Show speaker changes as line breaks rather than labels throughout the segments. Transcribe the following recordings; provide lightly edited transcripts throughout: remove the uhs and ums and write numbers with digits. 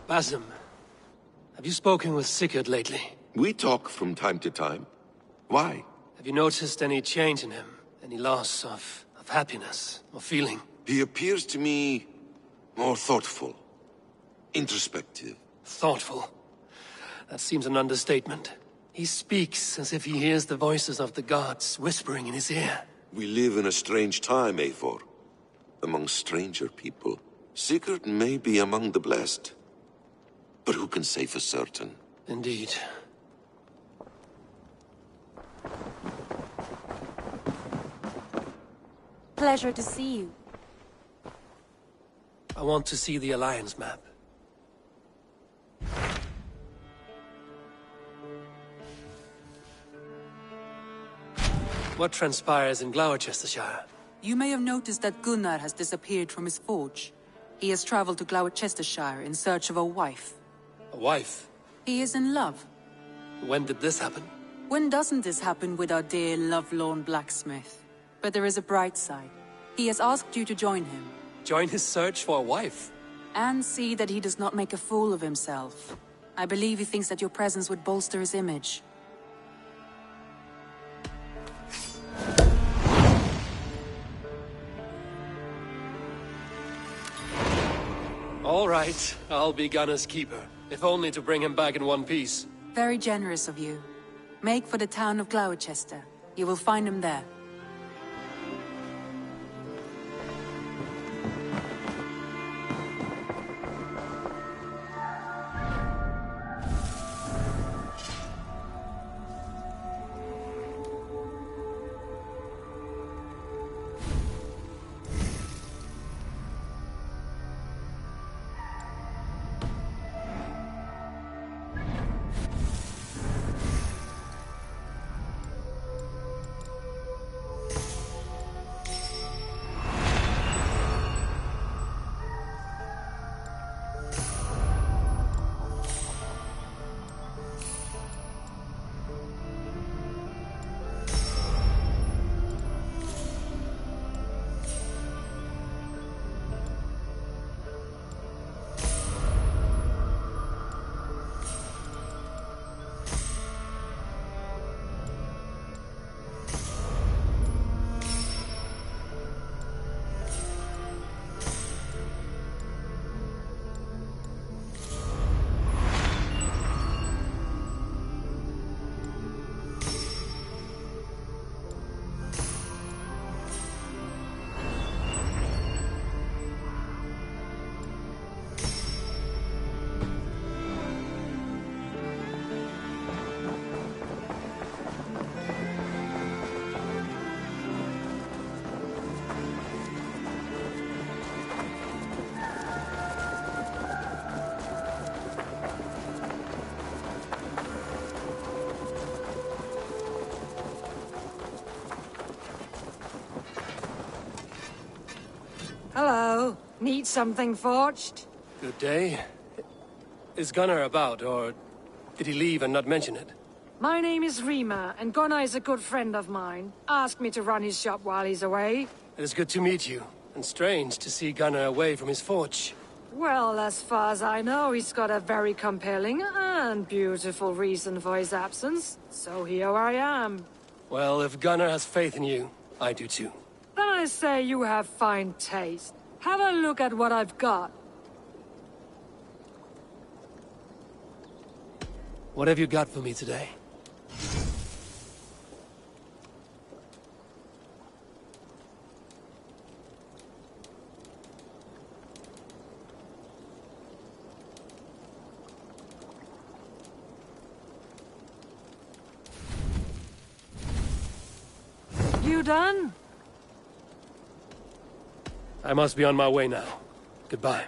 Basim, have you spoken with Sigurd lately?
We talk from time to time. Why?
Have you noticed any change in him? Any loss of happiness or feeling?
He appears to me more thoughtful, introspective.
Thoughtful? That seems an understatement. He speaks as if he hears the voices of the gods whispering in his ear.
We live in a strange time, Eivor. Among stranger people. Sigurd may be among the blessed. But who can say for certain?
Indeed.
Pleasure to see you.
I want to see the Alliance map. What transpires in Glowecestrescire?
You may have noticed that Gunnar has disappeared from his forge. He has traveled to Glowecestrescire in search of a wife.
A wife?
He is in love.
When did this happen?
When doesn't this happen with our dear lovelorn blacksmith? But there is a bright side. He has asked you to join him.
Join his search for a wife?
And see that he does not make a fool of himself. I believe he thinks that your presence would bolster his image.
All right, I'll be Gunnar's keeper, if only to bring him back in one piece.
Very generous of you. Make for the town of Glowechester. You will find him there.
Hello. Need something forged?
Good day. Is Gunnar about, or did he leave and not mention it?
My name is Rima, and Gunnar is a good friend of mine. Asked me to run his shop while he's away.
It is good to meet you, and strange to see Gunnar away from his forge.
Well, as far as I know, he's got a very compelling and beautiful reason for his absence. So here I am.
Well, if Gunnar has faith in you, I do too.
Then I say you have fine taste. Have a look at what I've got.
What have you got for me today?
You done?
I must be on my way now. Goodbye.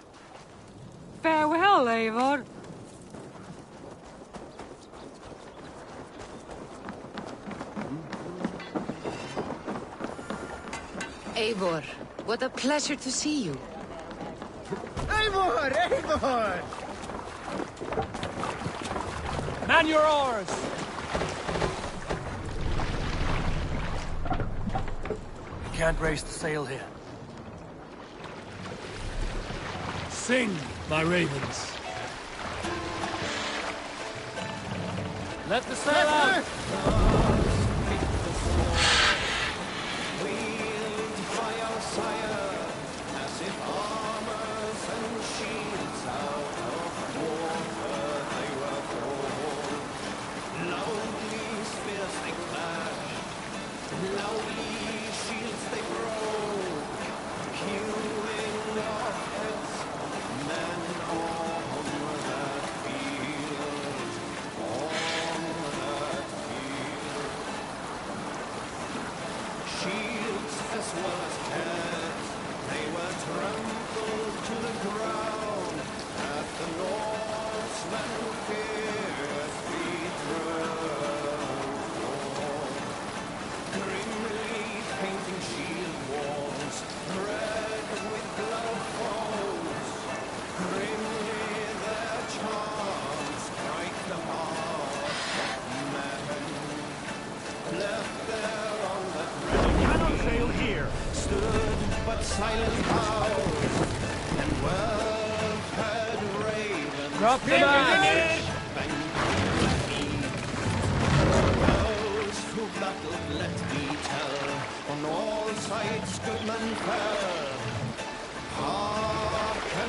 Farewell, Eivor.
Eivor, what a pleasure to see you.
Eivor! Eivor!
Man your oars! We can't raise the sail here.
Sing, my ravens.
Let the sail out! Drop the man! Those who battled, let me tell, on all sides good men fell.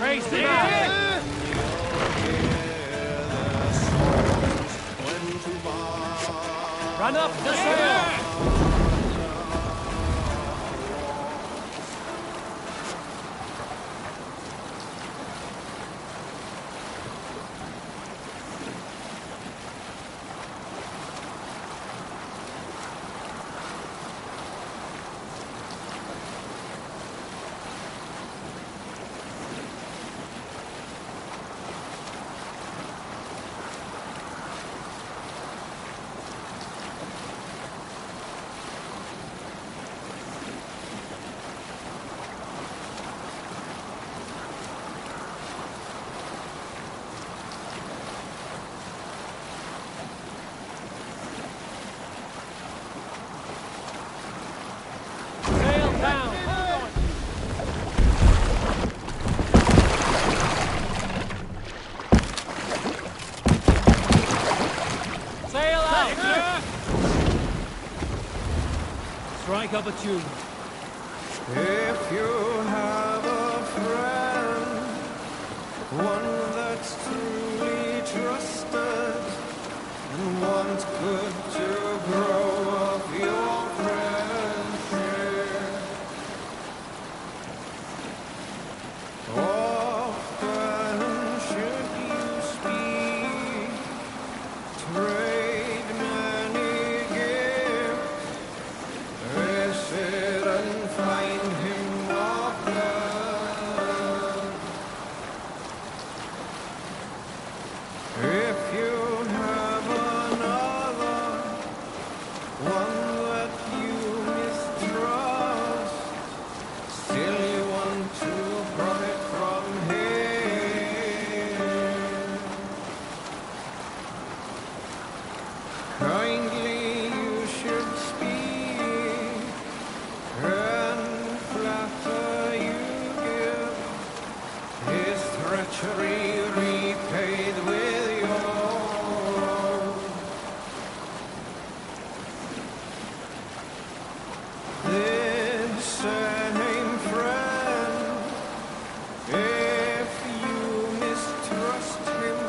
Raise the man! Run up the sail! Strike up a tune. If you have a friend, one that's truly trusted, and wants good to grow of your friendship, often should you speak, trade many gifts, visit and find him often. If you have another, one that you mistrust, still you want to profit from him, kindly you should speak, and flatter you give, his treachery repaid with yours. This same friend, if you mistrust him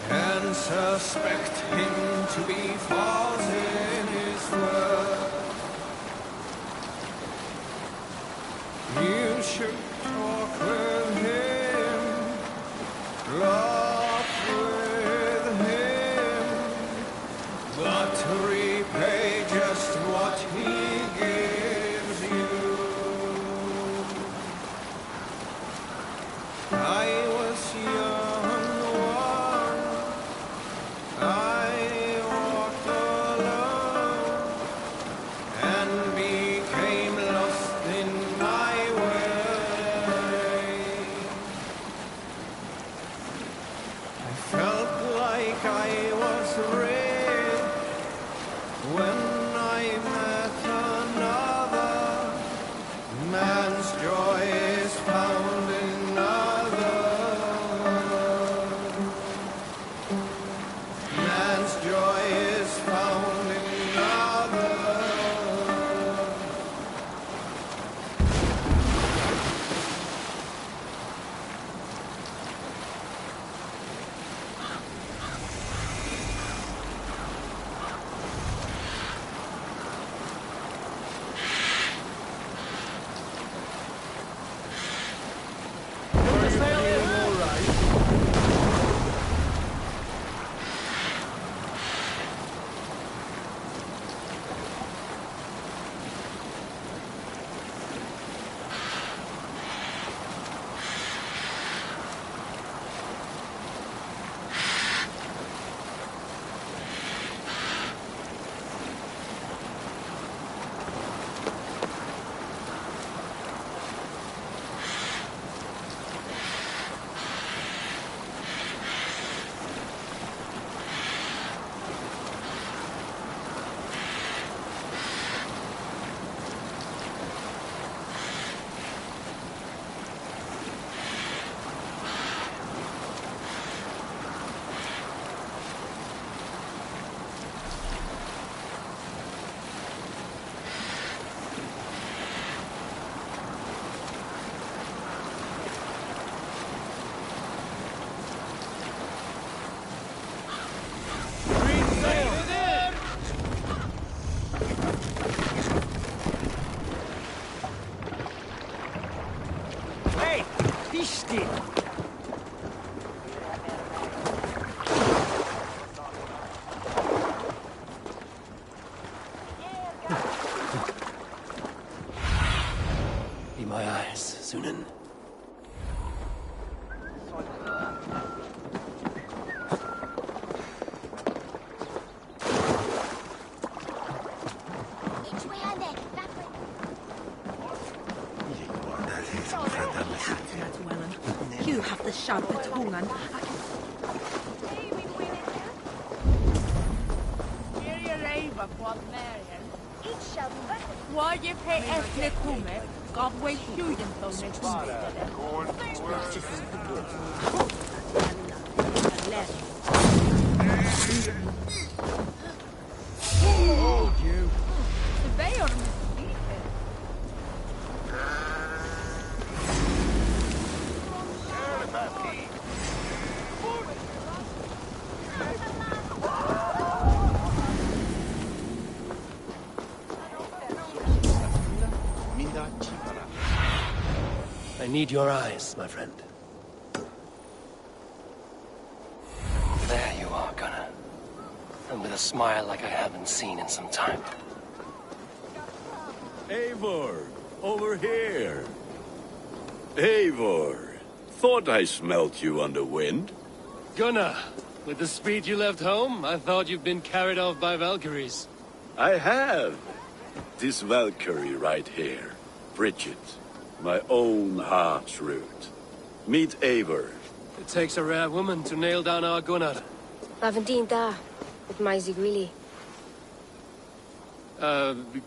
and suspect him to be false in his word, you should talk with him, laugh with him, but repay just what he gives you. I was young once, I walked alone, and became lost in my way. I felt like I was rich when I met another. Man's joy is found in others.
Hey, be still.
Be my eyes, Sunan.
You have the sharper tungan.
Why you pay ethnic kume? God wait you
Hold you.
They are
I need your eyes, my friend. There you are, Gunnar. And with a smile like I haven't seen in some time.
Eivor, over here. Eivor, thought I smelt you on the wind.
Gunnar, with the speed you left home, I thought you'd been carried off by Valkyries.
I have. This Valkyrie right here, Bridget, my own heart's root. Meet Eivor.
It takes a rare woman to nail down our Gunnar.
Lavendine da, with my Zigrili.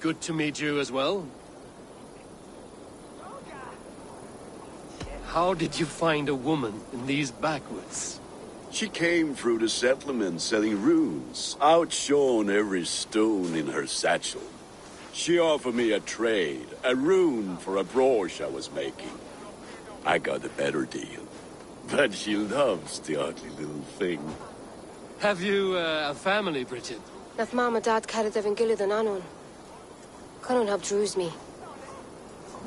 Good to meet you as well. How did you find a woman in these backwoods?
She came through the settlement selling runes, outshone every stone in her satchel. She offered me a trade, a rune for a brooch I was making. I got a better deal. But she loves the ugly little thing.
Have you a family, Bridget?
Naf mama dad carried evan gilid an anon. Canon helped druise me.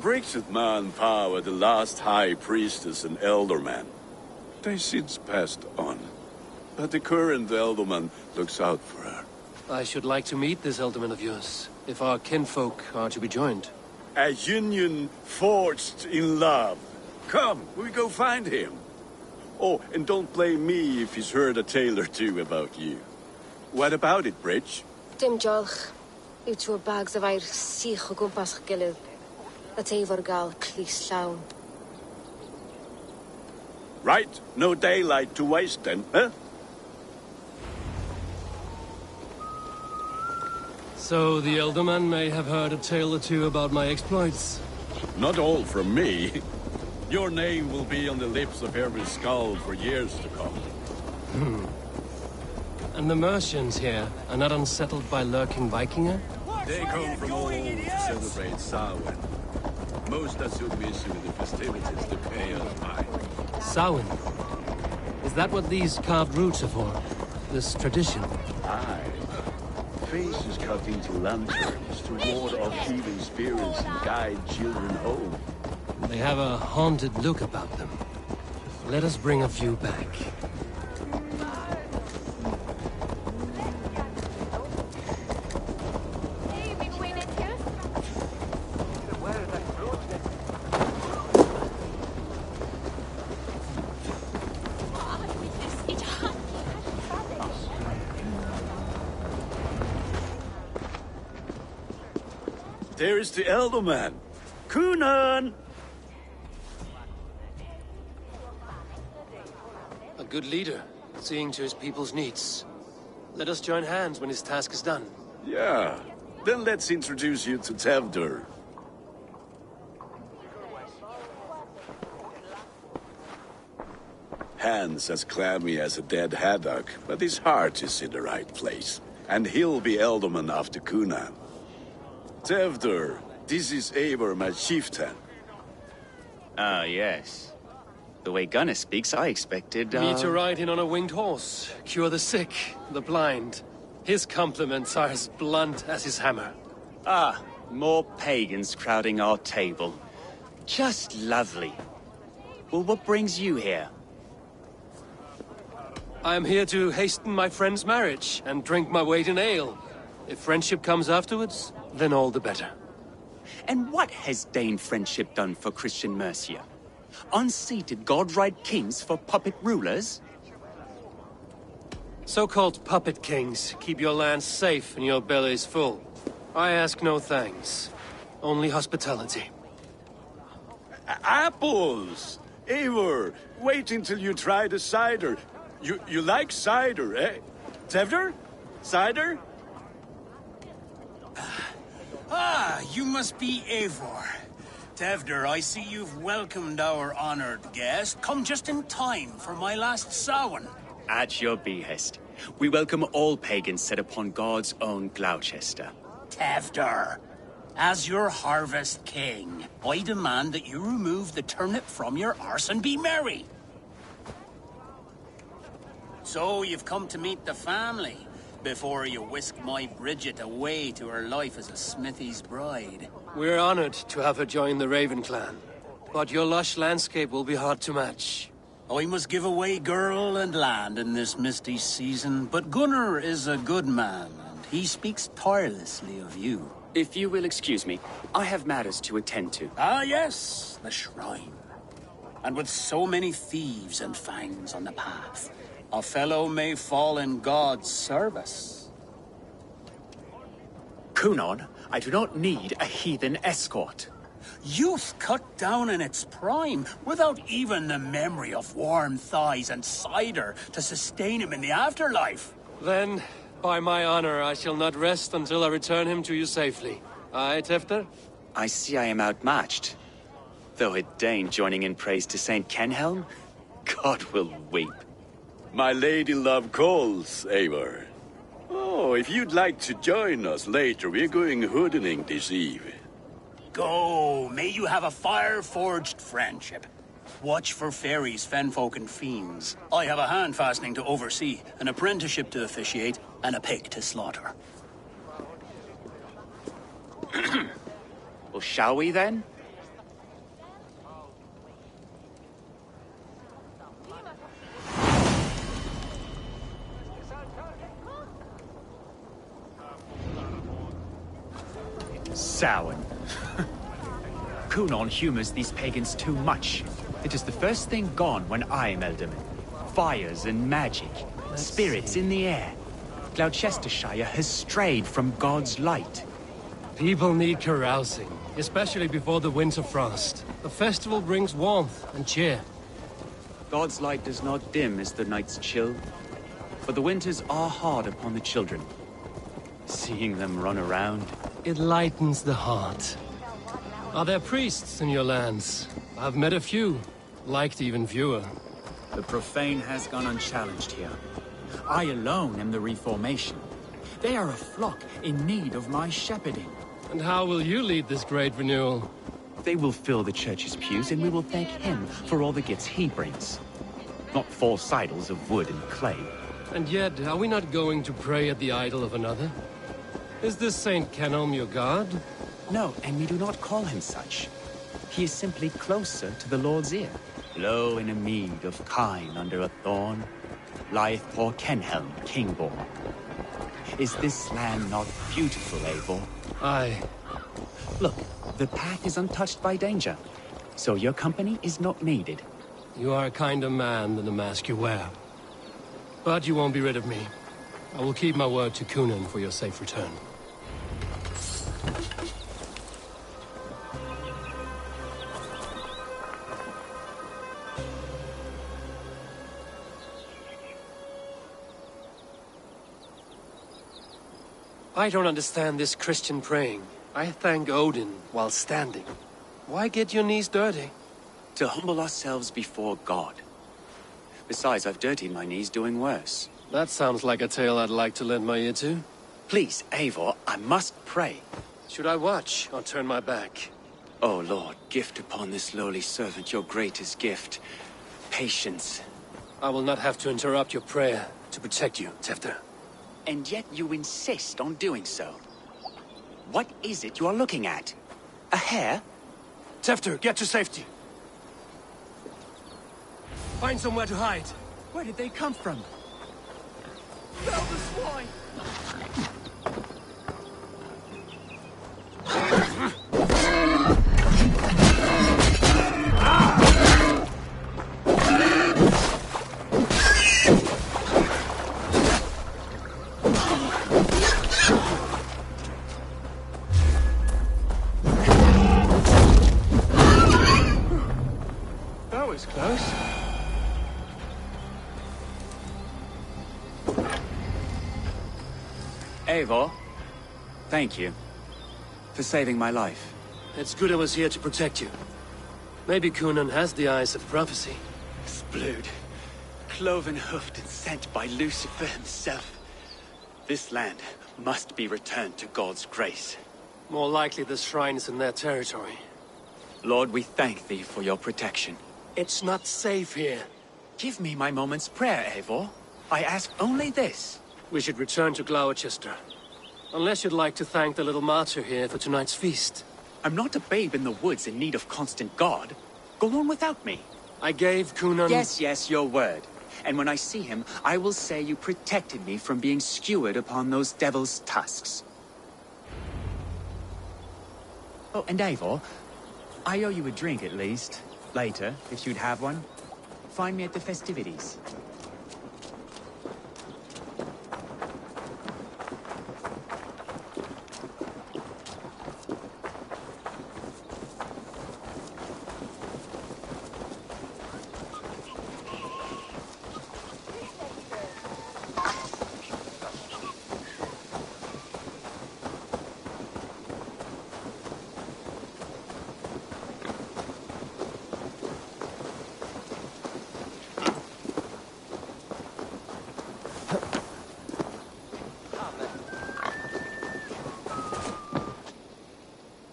Bridget man Pa were the last high priestess and elderman. They since passed on. But the current elderman looks out for her.
I should like to meet this elderman of yours, if our kinfolk are to be joined.
A union forged in love. Come, we go find him. Oh, and don't blame me if he's heard a tale or two about you. What about it, Bridge?
Dim jolch. You two bags of air sich o gwmpas gilid. A Eivor gal clis llawn.
Right, no daylight to waste then, huh?
So the elderman may have heard a tale or two about my exploits.
Not all from me. Your name will be on the lips of every skull for years to come.
And the Mercians here are not unsettled by lurking Vikinger?
They come from all over to celebrate Samhain. Most are so busy with the festivities the pay us by.
Samhain? Is that what these carved roots are for? This tradition?
Aye. Faces cut into lanterns to ward off evil spirits and guide children home.
They have a haunted look about them. Let us bring a few back.
There is the elderman. Kunan!
A good leader, seeing to his people's needs. Let us join hands when his task is done.
Yeah. Then let's introduce you to Tevdur. Hands as clammy as a dead haddock, but his heart is in the right place. And he'll be elderman after Kunan. Tevdur, this is Eivor, my chieftain.
Ah, yes. The way Gunnar speaks, I expected,
Me to ride in on a winged horse, cure the sick, the blind. His compliments are as blunt as his hammer.
Ah, more pagans crowding our table. Just lovely. Well, what brings you here?
I am here to hasten my friend's marriage and drink my weight in ale. If friendship comes afterwards, then all the better.
And what has Dane friendship done for Christian Mercia? Unseated godright kings for puppet rulers?
So-called puppet kings keep your lands safe and your bellies full. I ask no thanks, only hospitality.
Apples! Eivor, wait until you try the cider. You like cider, eh? Tevder? Cider?
Ah, you must be Eivor. Tevder, I see you've welcomed our honored guest. Come just in time for my last Samhain.
At your behest. We welcome all pagans set upon God's own Gloucester.
Tevder, as your harvest king, I demand that you remove the turnip from your arse and be merry. So you've come to meet the family, before you whisk my Bridget away to her life as a smithy's bride.
We're honored to have her join the Raven clan, but your lush landscape will be hard to match.
I must give away girl and land in this misty season, but Gunnar is a good man, and he speaks tirelessly of you.
If you will excuse me, I have matters to attend to.
Ah, yes, the shrine. And with so many thieves and fangs on the path, a fellow may fall in God's service.
Kunon, I do not need a heathen escort.
Youth cut down in its prime, without even the memory of warm thighs and cider to sustain him in the afterlife.
Then, by my honor, I shall not rest until I return him to you safely. Aye, Tefter?
I see I am outmatched. Though a Dane joining in praise to Saint Kenhelm, God will weep.
My lady love calls, Eivor. Oh, if you'd like to join us later, we're going hoodening this eve.
Go, may you have a fire-forged friendship. Watch for fairies, fenfolk, and fiends. I have a hand fastening to oversee, an apprenticeship to officiate, and a pig to slaughter.
Well, shall we then?
Samhain. Kunon humors these pagans too much. It is the first thing gone when I am Elderman. Fires and magic, spirits in the air. Gloucestrescire has strayed from God's light.
People need carousing, especially before the winter frost. The festival brings warmth and cheer.
God's light does not dim as the nights chill, but the winters are hard upon the children. Seeing them run around,
it lightens the heart. Are there priests in your lands? I've met a few, liked even fewer.
The profane has gone unchallenged here. I alone am the reformation. They are a flock in need of my shepherding.
And how will you lead this great renewal?
They will fill the church's pews, and we will thank him for all the gifts he brings. Not false idols of wood and clay.
And yet, are we not going to pray at the idol of another? Is this Saint Kenhelm your god?
No, and we do not call him such. He is simply closer to the Lord's ear. Low in a mead of kine under a thorn, lieth poor Kenhelm, king-born. Is this land not beautiful, Eivor?
Aye.
Look, the path is untouched by danger, so your company is not needed.
You are a kinder man than the mask you wear. But you won't be rid of me. I will keep my word to Kunon for your safe return. I don't understand this Christian praying. I thank Odin while standing. Why get your knees dirty?
to humble ourselves before God. Besides, I've dirtied my knees doing worse.
That sounds like a tale I'd like to lend my ear to.
Please, Eivor, I must pray.
Should I watch or turn my back?
Oh, Lord, gift upon this lowly servant your greatest gift. Patience.
I will not have to interrupt your prayer to protect you, Tefter.
And yet you insist on doing so. What is it you are looking at? A hare?
Tefter, get to safety. Find somewhere to hide.
Where did they come from?
Kill the swine!
That was close.
Eivor, thank you for saving my life.
It's good I was here to protect you. Maybe Conan has the eyes of prophecy.
This blood, cloven-hoofed and sent by Lucifer himself. This land must be returned to God's grace.
More likely the shrine is in their territory.
Lord, we thank thee for your protection.
It's not safe here.
Give me my moment's prayer, Eivor. I ask only this.
We should return to Glowecester. Unless you'd like to thank the little martyr here for tonight's feast.
I'm not a babe in the woods in need of constant guard. Go on without me.
I gave Conan...
Yes, your word. And when I see him, I will say you protected me from being skewered upon those devil's tusks. Oh, and Eivor, I owe you a drink at least. Later, if you'd have one. Find me at the festivities.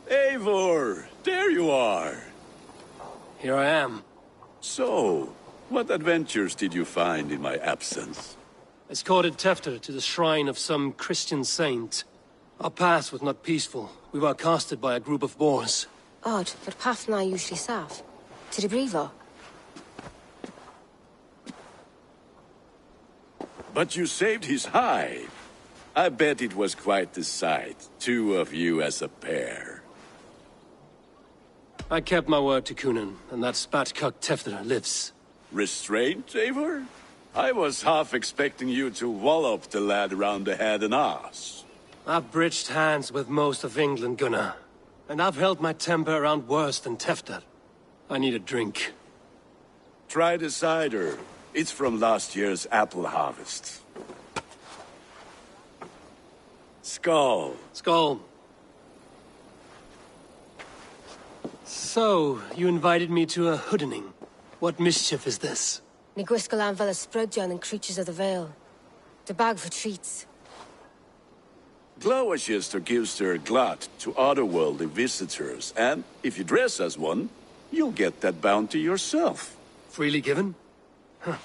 Eivor, there you are.
Here I am.
So, what adventures did you find in my absence?
Escorted Tefter to the shrine of some Christian saint. Our path was not peaceful. We were accosted by a group of boars.
Odd, but path na usually safe. To the brievo.
But you saved his hide. I bet it was quite the sight, two of you as a pair.
I kept my word to Conan, and that spat-cuck Tefter lives.
Restraint, Eivor? I was half expecting you to wallop the lad around the head and ass.
I've bridged hands with most of England, Gunnar. And I've held my temper around worse than Tefter. I need a drink.
Try the cider. It's from last year's apple harvest. Skull.
Skull. So, you invited me to a hoodening. What mischief is this?
Niguiscalan vela spread down and creatures of the Vale. The bag for treats.
Glowecester gives their glut to otherworldly visitors, and if you dress as one, you'll get that bounty yourself.
Freely given? Huh.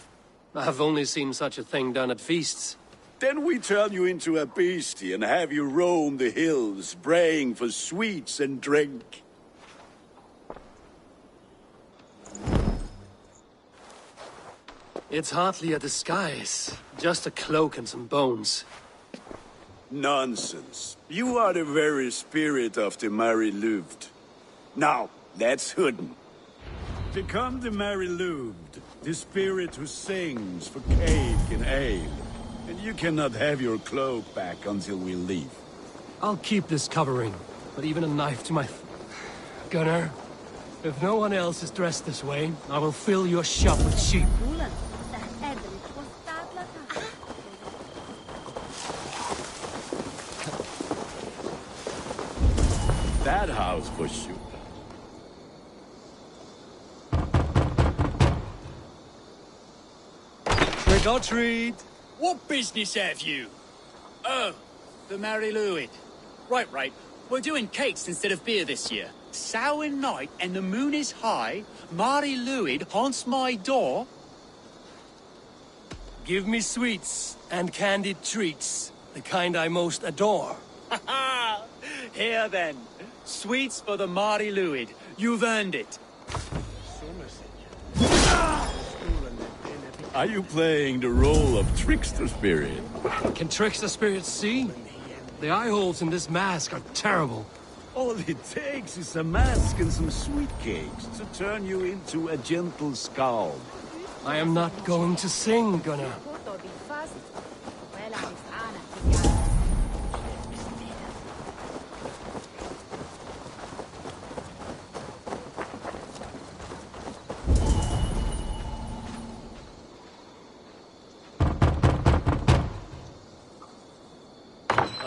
I've only seen such a thing done at feasts.
Then we turn you into a beastie and have you roam the hills, braying for sweets and drink.
It's hardly a disguise. Just a cloak and some bones.
Nonsense. You are the very spirit of the Mary Louved. Now, that's hooden. Become the Mary Louved, the spirit who sings for cake and ale. And you cannot have your cloak back until we leave.
I'll keep this covering, but even a knife to my... Gunnar, if no one else is dressed this way, I will fill your shop with sheep.
That house for sure.
Trick or treat!
What business have you? Oh, the Mary Louid. Right. We're doing cakes instead of beer this year. Samhain night and the moon is high. Mary Louid haunts my door.
Give me sweets and candied treats, the kind I most adore.
Ha ha! Here then. Sweets for the Mary Louid. You've earned it.
Are you playing the role of trickster spirit?
Can trickster spirits see? The eye holes in this mask are terrible.
All it takes is a mask and some sweet cakes to turn you into a gentle skull.
I am not going to sing, Gunnar.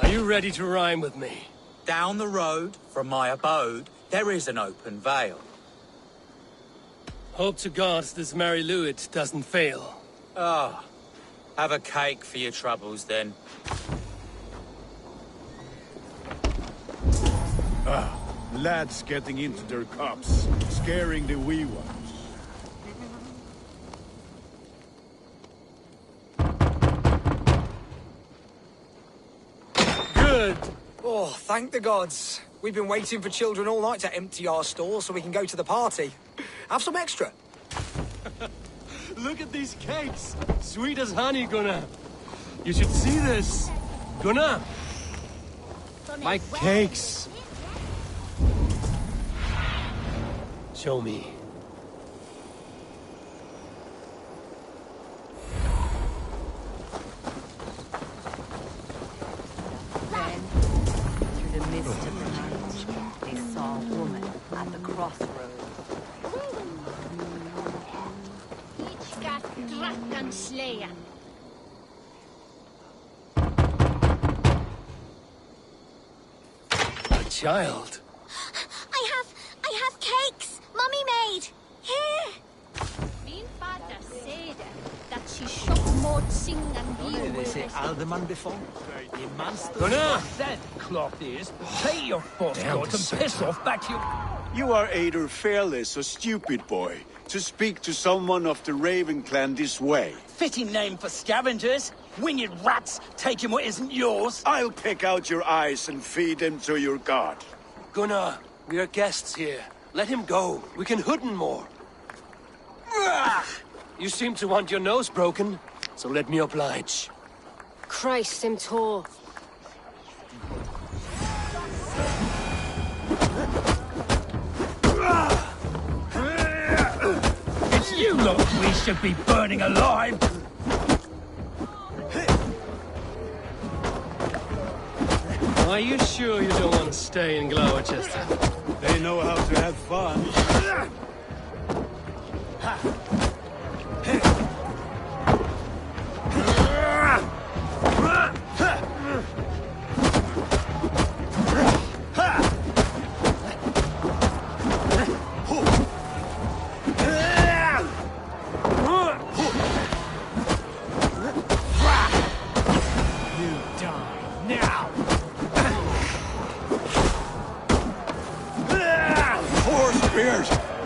Are you ready to rhyme with me?
Down the road, from my abode, there is an open vale.
Hope to God this Mary Lewit doesn't fail.
Ah, have a cake for your troubles, then.
Lads getting into their cups, scaring the wee ones.
Good!
Oh, thank the gods. We've been waiting for children all night to empty our stalls so we can go to the party. Have some extra.
Look at these cakes! Sweet as honey, Gunnar. You should see this. Gunnar! My cakes! Show me.
Then, through the mist of the night, they saw a woman at the crossroads.
A child.
I have cakes. Mummy made. Here. Min father said that she shook more sing and
Did they say alderman before? You monster.
Gunnar!
That cloth is. Pay your force and piss off back to your...
You are either fearless or stupid, boy, to speak to someone of the Raven clan this way.
Fitting name for scavengers. Winged rats taking what isn't yours.
I'll pick out your eyes and feed them to your god.
Gunnar, we are guests here. Let him go. We can hood him more. You seem to want your nose broken, so let me oblige.
Christ, him tall.
It's you lot we should be burning alive.
Are you sure you don't want to stay in Glowecester?
They know how to have fun.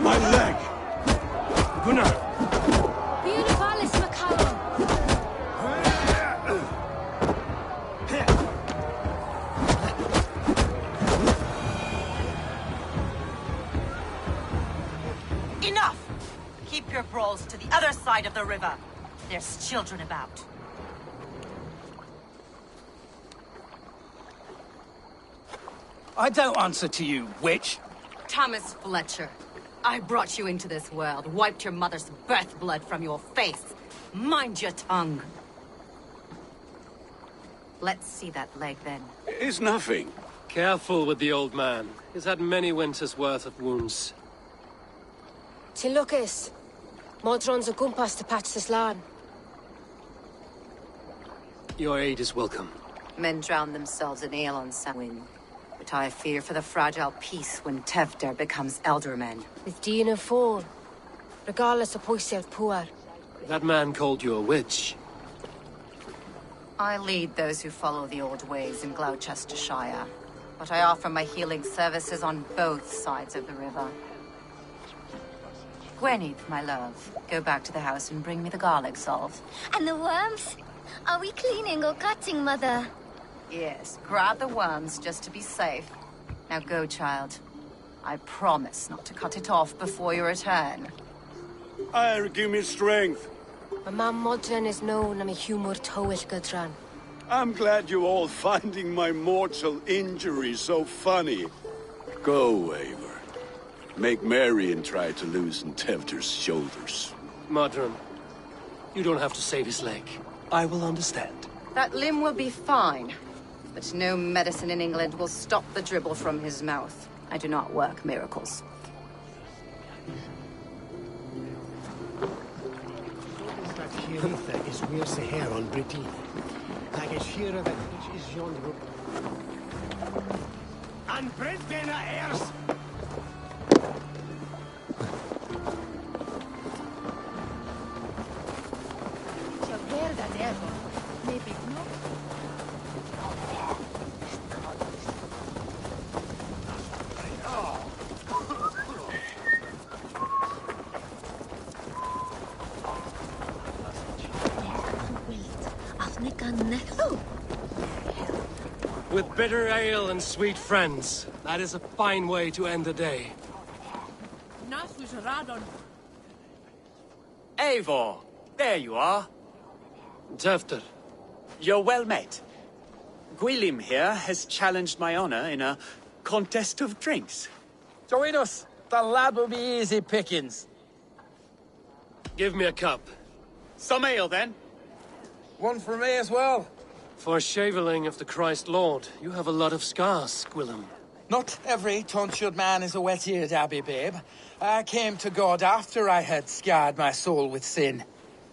My leg!
Gunnar!
Beautifalis Macallum.
Enough! Keep your brawls to the other side of the river. There's children about.
I don't answer to you, witch.
Thomas Fletcher, I brought you into this world, wiped your mother's birth blood from your face. Mind your tongue. Let's see that leg, then.
It's nothing.
Careful with the old man. He's had many winters' worth of wounds.
Tilukis. Modron's a gumpas to patch this land.
Your aid is welcome.
Men drown themselves in ale on Samhain. But I fear for the fragile peace when Tevder becomes eldermen.
With Dina fall. Regardless of Poisiel Puar.
That man called you a witch.
I lead those who follow the old ways in Glowecestrescire. But I offer my healing services on both sides of the river. Gweneth, my love, go back to the house and bring me the garlic salt.
And the worms? Are we cleaning or cutting, Mother?
Yes, grab the worms just to be safe. Now go, child. I promise not to cut it off before your return.
I'll give me strength.
My mam modern is known am I humor tywyll gydran.
I'm glad you all finding my mortal injury so funny. Go, Eivor. Make merry and try to loosen Tevder's shoulders.
Modron, you don't have to save his leg. I will understand.
That limb will be fine, but no medicine in England will stop the dribble from his mouth. I do not work miracles.
Is where the hair on Britain. Like a shearer that which is yonder. And Britain heirs.
Maybe no.
With bitter ale and sweet friends, that is a fine way to end the day.
Eivor! There you are.
Tevder.
You're well met. Gwilym here has challenged my honor in a contest of drinks.
Join us. The lad will be easy pickings.
Give me a cup.
Some ale, then.
One for me as well.
For shaveling of the Christ Lord, you have a lot of scars, Gwilym.
Not every tonsured man is a wet-eared abbey, babe. I came to God after I had scarred my soul with sin.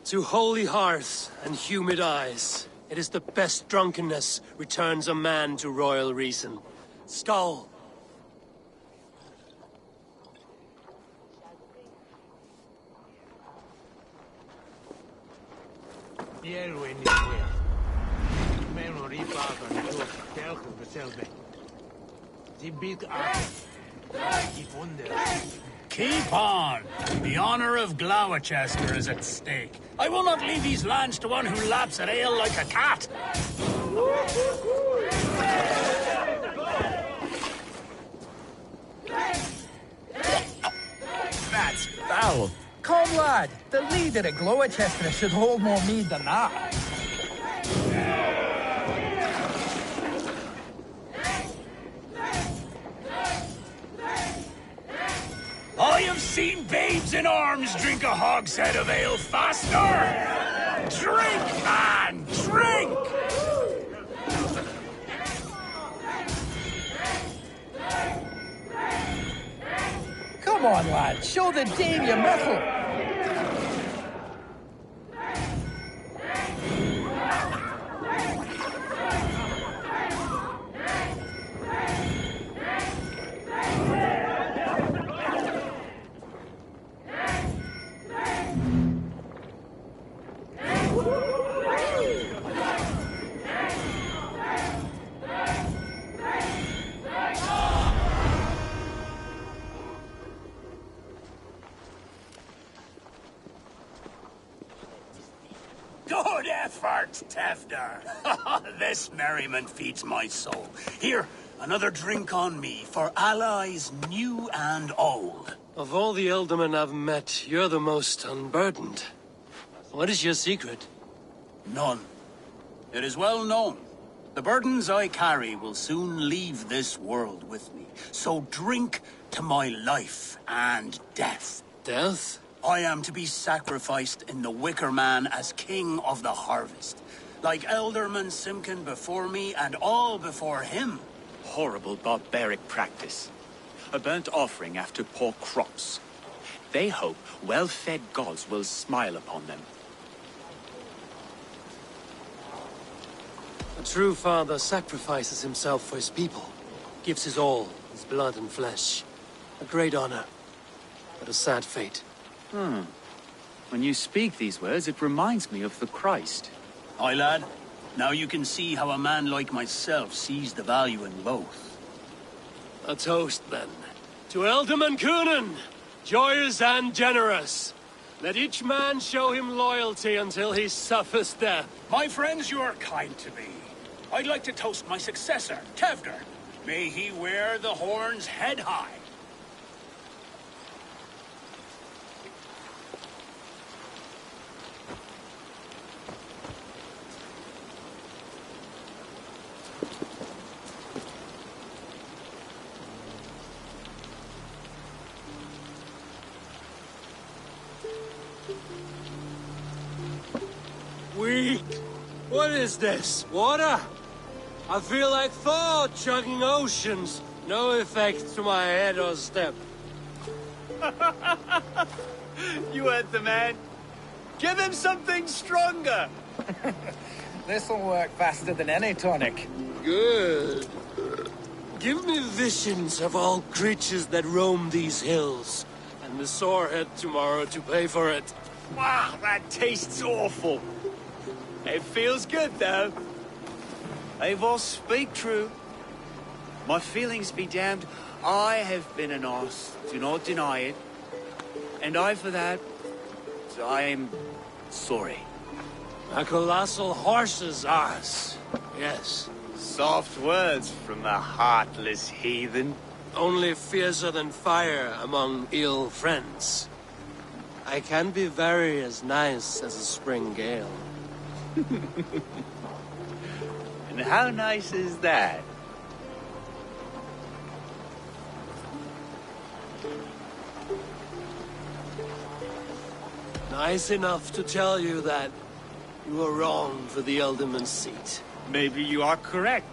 To holy hearths and humid eyes, it is the best drunkenness returns a man to royal reason. Skull.
Keep on! The honor of Glowecester is at stake. I will not leave these lands to one who laps at ale like a cat.
That's foul. Come, lad. The leader of Glowecester should hold more mead than that.
I have seen babes in arms drink a hogshead of ale faster! Drink, man! Drink!
Come on, lad. Show the dame your mettle.
Good effort, Tevder. This merriment feeds my soul. Here, another drink on me for allies new and old.
Of all the ealdormen I've met, you're the most unburdened. What is your secret?
None. It is well known. The burdens I carry will soon leave this world with me. So drink to my life and death.
Death?
I am to be sacrificed in the Wicker Man as king of the harvest. Like Elderman Simkin before me and all before him.
Horrible barbaric practice. A burnt offering after poor crops. They hope well-fed gods will smile upon them.
A true father sacrifices himself for his people. Gives his all, his blood and flesh. A great honor, but a sad fate.
When you speak these words, it reminds me of the Christ.
Aye, lad. Now you can see how a man like myself sees the value in both.
A toast, then. To Ealdorman Coonan, joyous and generous. Let each man show him loyalty until he suffers death.
My friends, you are kind to me. I'd like to toast my successor, Tevder. May he wear the horns head high.
Weak. What is this? Water? I feel like Thor chugging oceans. No effect to my head or step.
You heard the man. Give him something stronger.
This'll work faster than any tonic.
Good. Give me visions of all creatures that roam these hills, and the sorehead tomorrow to pay for it.
Wow, that tastes awful. It feels good, though. Eivor, speak true. My feelings be damned. I have been an arse, do not deny it. And I, for that, I am sorry.
A colossal horse's arse. Yes.
Soft words from the heartless heathen.
Only fiercer than fire among ill friends. I can be very as nice as a spring gale.
And how nice is that?
Nice enough to tell you that you were wrong for the Elderman's seat.
Maybe you are correct.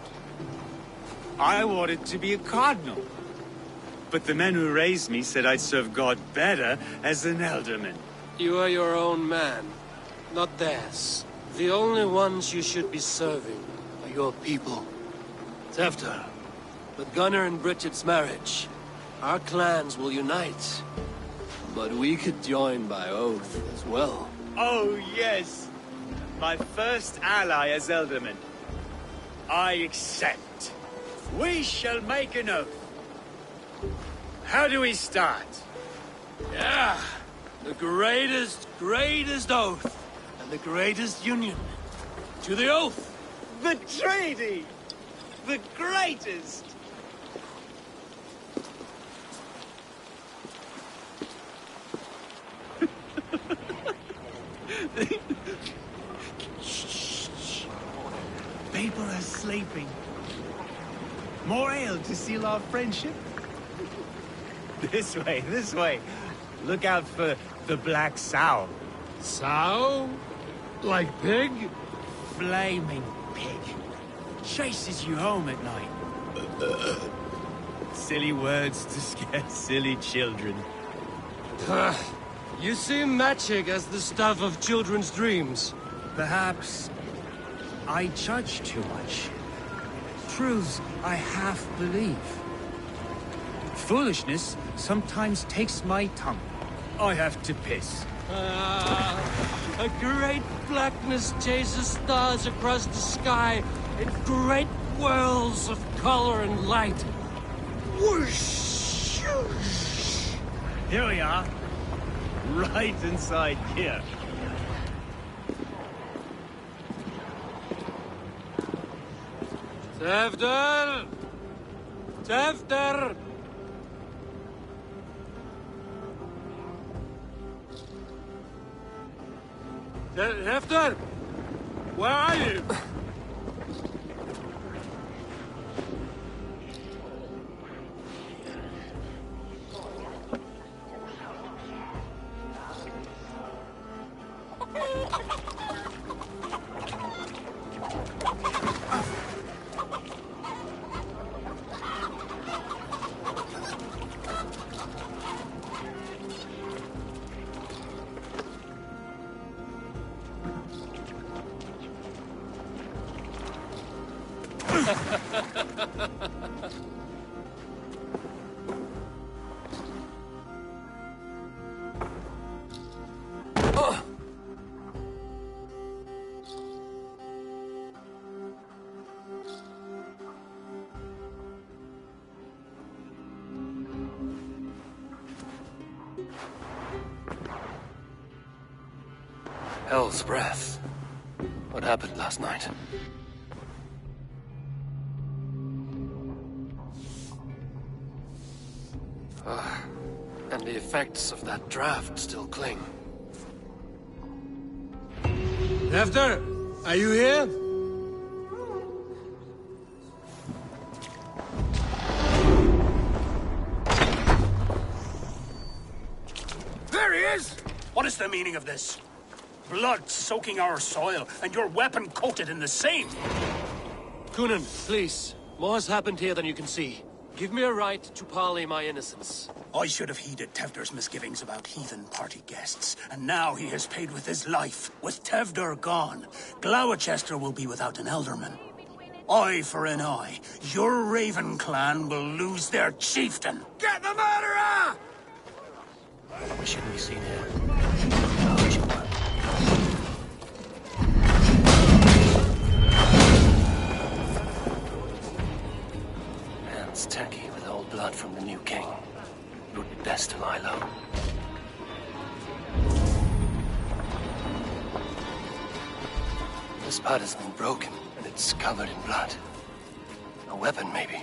I wanted to be a cardinal. But the men who raised me said I'd serve God better as an elderman.
You are your own man, not theirs. The only ones you should be serving are your people. Tefter, with Gunnar and Bridget's marriage, our clans will unite. But we could join by oath as well.
Oh, yes. My first ally as Elderman. I accept. We shall make an oath. How do we start?
Yeah. The greatest oath. And the greatest union. To the oath.
The treaty. The greatest. People are sleeping. More ale to seal our friendship? This way, this way. Look out for the black sow.
Sow? Like pig?
Flaming pig. Chases you home at night. Silly words to scare silly children.
You see magic as the stuff of children's dreams.
Perhaps I judge too much. Truths I half believe. Foolishness sometimes takes my tongue. I have to piss.
A great blackness chases stars across the sky in great whirls of color and light. Whoosh!
Here we are. Right inside here.
Tefter! Tefter! Tefter! Where are you? Hell's breath. What happened last night? And the effects of that draft still cling. Tefter, are you here?
There he is! What is the meaning of this? Blood soaking our soil, and your weapon coated in the same!
Kunan, please. More has happened here than you can see. Give me a right to parley my innocence.
I should have heeded Tevder's misgivings about heathen party guests, and now he has paid with his life. With Tevder gone, Glowecester will be without an elderman. Eye for an eye. Your Raven clan will lose their chieftain.
Get the murderer!
We shouldn't be seen here. Hands tacky with old blood from the new king. It would be best to lie low. This pot has been broken, and it's covered in blood. A weapon, maybe.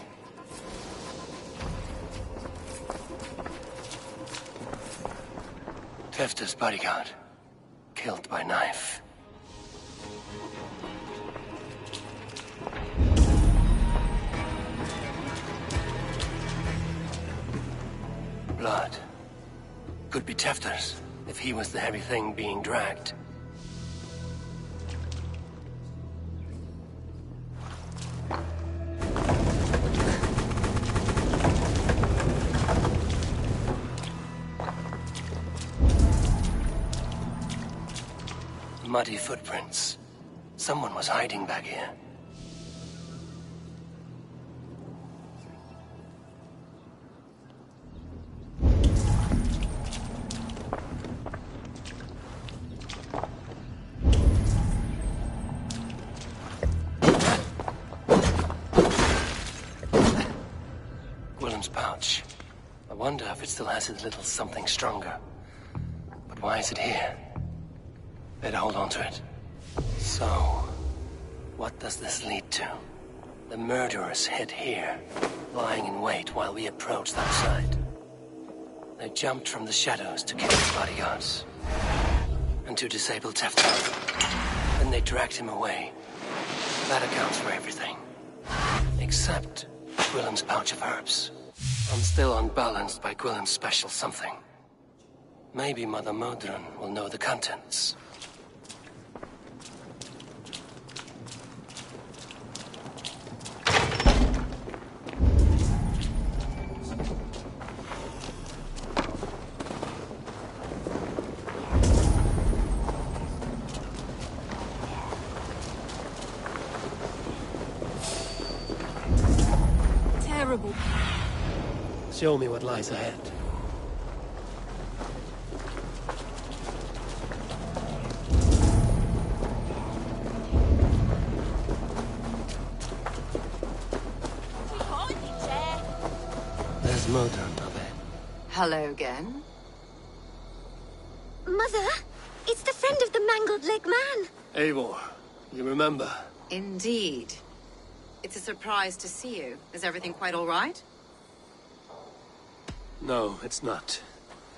Tefta's bodyguard. Killed by knife. Blood. Could be Tefta's, if he was the heavy thing being dragged. Muddy footprints. Someone was hiding back here. Willem's pouch. I wonder if it still has its little something stronger. But why is it here? Better hold on to it. So, what does this lead to? The murderers hid here, lying in wait while we approached outside. They jumped from the shadows to kill his bodyguards. And to disable Tefta. Then they dragged him away. That accounts for everything. Except Willem's pouch of herbs. I'm still unbalanced by Gwillem's special something. Maybe Mother Modron will know the contents.
Terrible.
Show me what lies ahead. There's Modron, Abe.
Hello again.
Mother, it's the friend of the mangled leg man.
Eivor, you remember?
Indeed. It's a surprise to see you. Is everything quite all right?
No, it's not.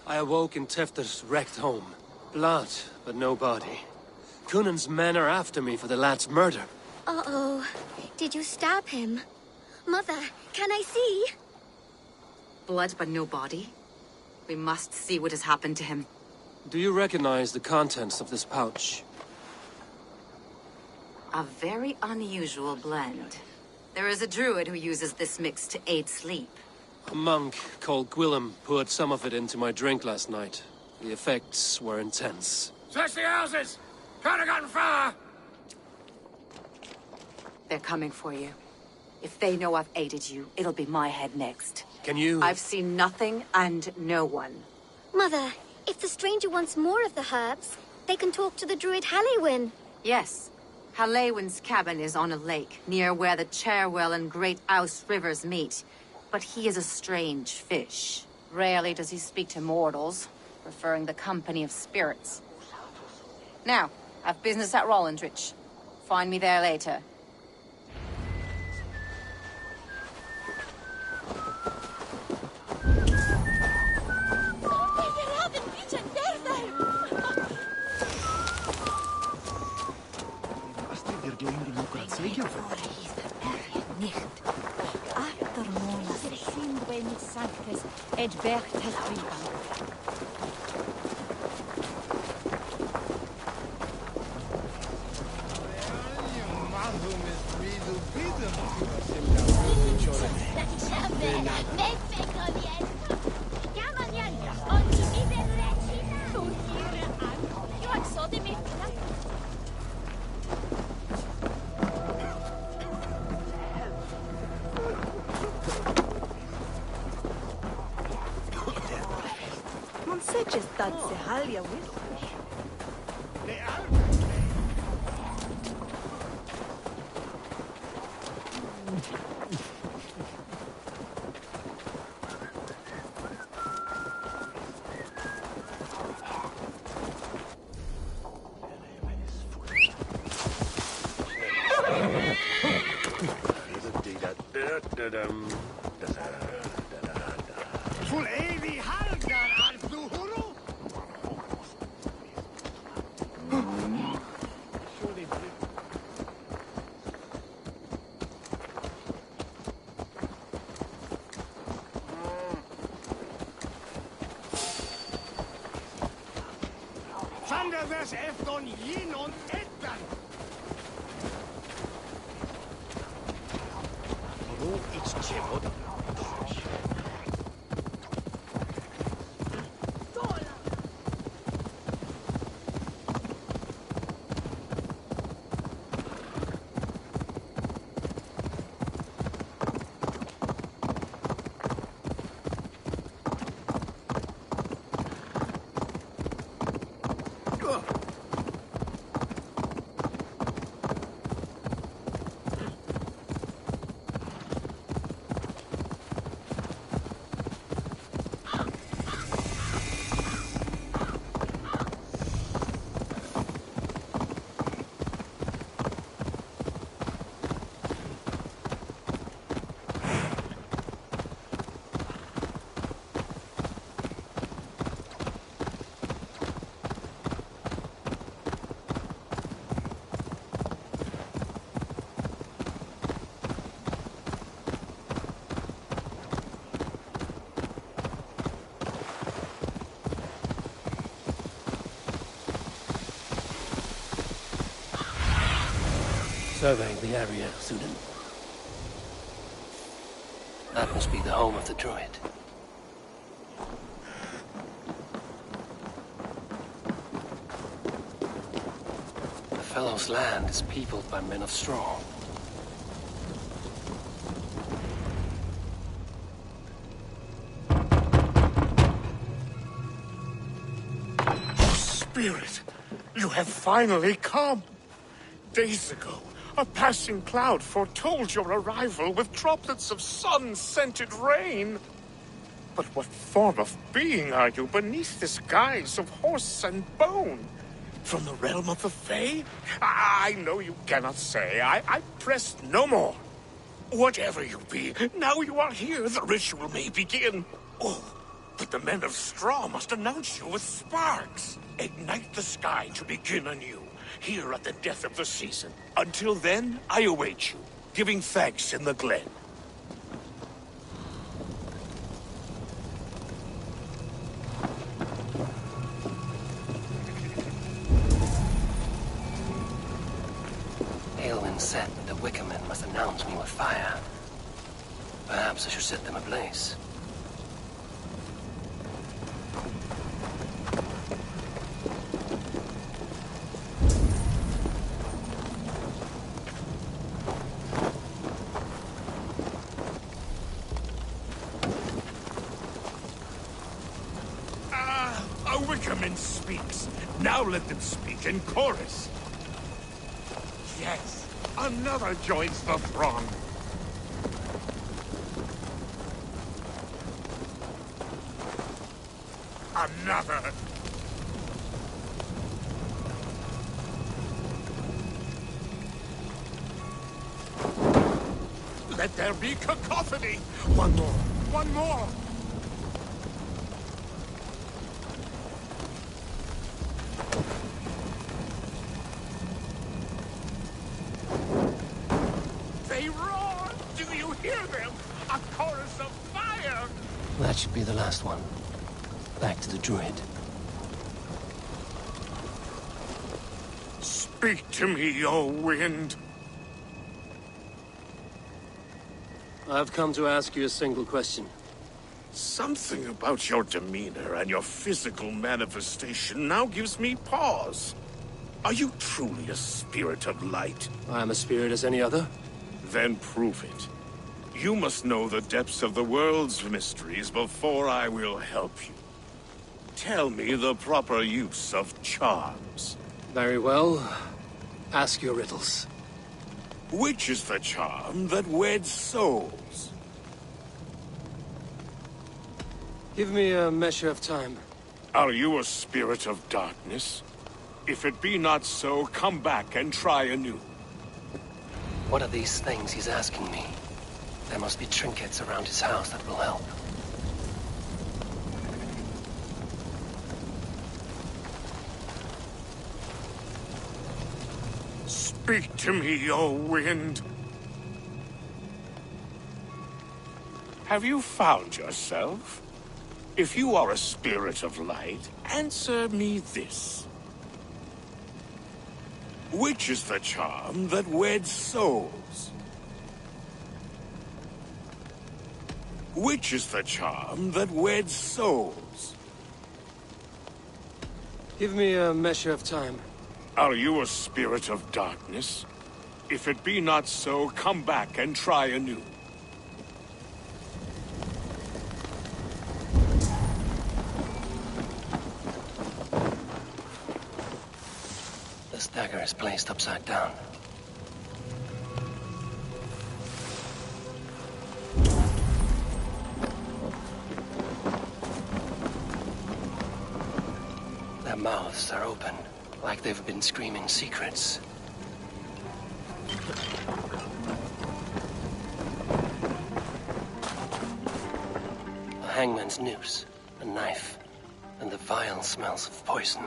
I awoke in Tefter's wrecked home. Blood, but no body. Kunan's men are after me for the lad's murder.
Uh-oh. Did you stab him? Mother, can I see?
Blood but no body? We must see what has happened to him.
Do you recognize the contents of this pouch?
A very unusual blend. There is a druid who uses this mix to aid sleep.
A monk called Gwillem poured some of it into my drink last night. The effects were intense.
Search the houses! Can't have gotten far!
They're coming for you. If they know I've aided you, it'll be my head next.
Can you...
I've seen nothing and no one.
Mother, if the stranger wants more of the herbs, they can talk to the druid Halewyn.
Yes. Halewyn's cabin is on a lake, near where the Cherwell and Great Ouse rivers meet. But he is a strange fish. Rarely does he speak to mortals, preferring the company of spirits. Now, I've business at Rollendrich. Find me there later.
de nada.
Monseches dat se halia with.
Full evi halgar al fluhuru. Thunder vers efton yin und ettan. Ru it's chevod.
Surveying the area, Sudan. That must be the home of the druid. The fellow's land is peopled by men of straw.
Spirit, you have finally come. Days ago, a passing cloud foretold your arrival with droplets of sun-scented rain. But what form of being are you beneath this guise of horse and bone? From the realm of the Fae? I know you cannot say. I press no more. Whatever you be, now you are here, the ritual may begin. Oh, but the men of straw must announce you with sparks. Ignite the sky to begin anew, here at the death of the season. Until then, I await you, giving thanks in the glen.
Aelwyn said that the Wicker Men must announce me with fire. Perhaps I should set them ablaze.
A Wickerman speaks. Now let them speak in chorus. Yes, another joins the throng. Another. Let there be cacophony. One more. One more. They roar! Do you hear them? A chorus of fire!
That should be the last one. Back to the druid.
Speak to me, O wind.
I've come to ask you a single question.
Something about your demeanor and your physical manifestation now gives me pause. Are you truly a spirit of light?
I am a spirit as any other.
Then prove it. You must know the depths of the world's mysteries before I will help you. Tell me the proper use of charms.
Very well. Ask your riddles.
Which is the charm that weds souls?
Give me a measure of time.
Are you a spirit of darkness? If it be not so, come back and try anew.
What are these things he's asking me? There must be trinkets around his house that will help.
Speak to me, O wind. Have you found yourself? If you are a spirit of light, answer me this. Which is the charm that weds souls? Which is the charm that weds souls?
Give me a measure of time.
Are you a spirit of darkness? If it be not so, come back and try anew.
This dagger is placed upside down. Their mouths are open, like they've been screaming secrets. A hangman's noose, a knife, and the vile smells of poison.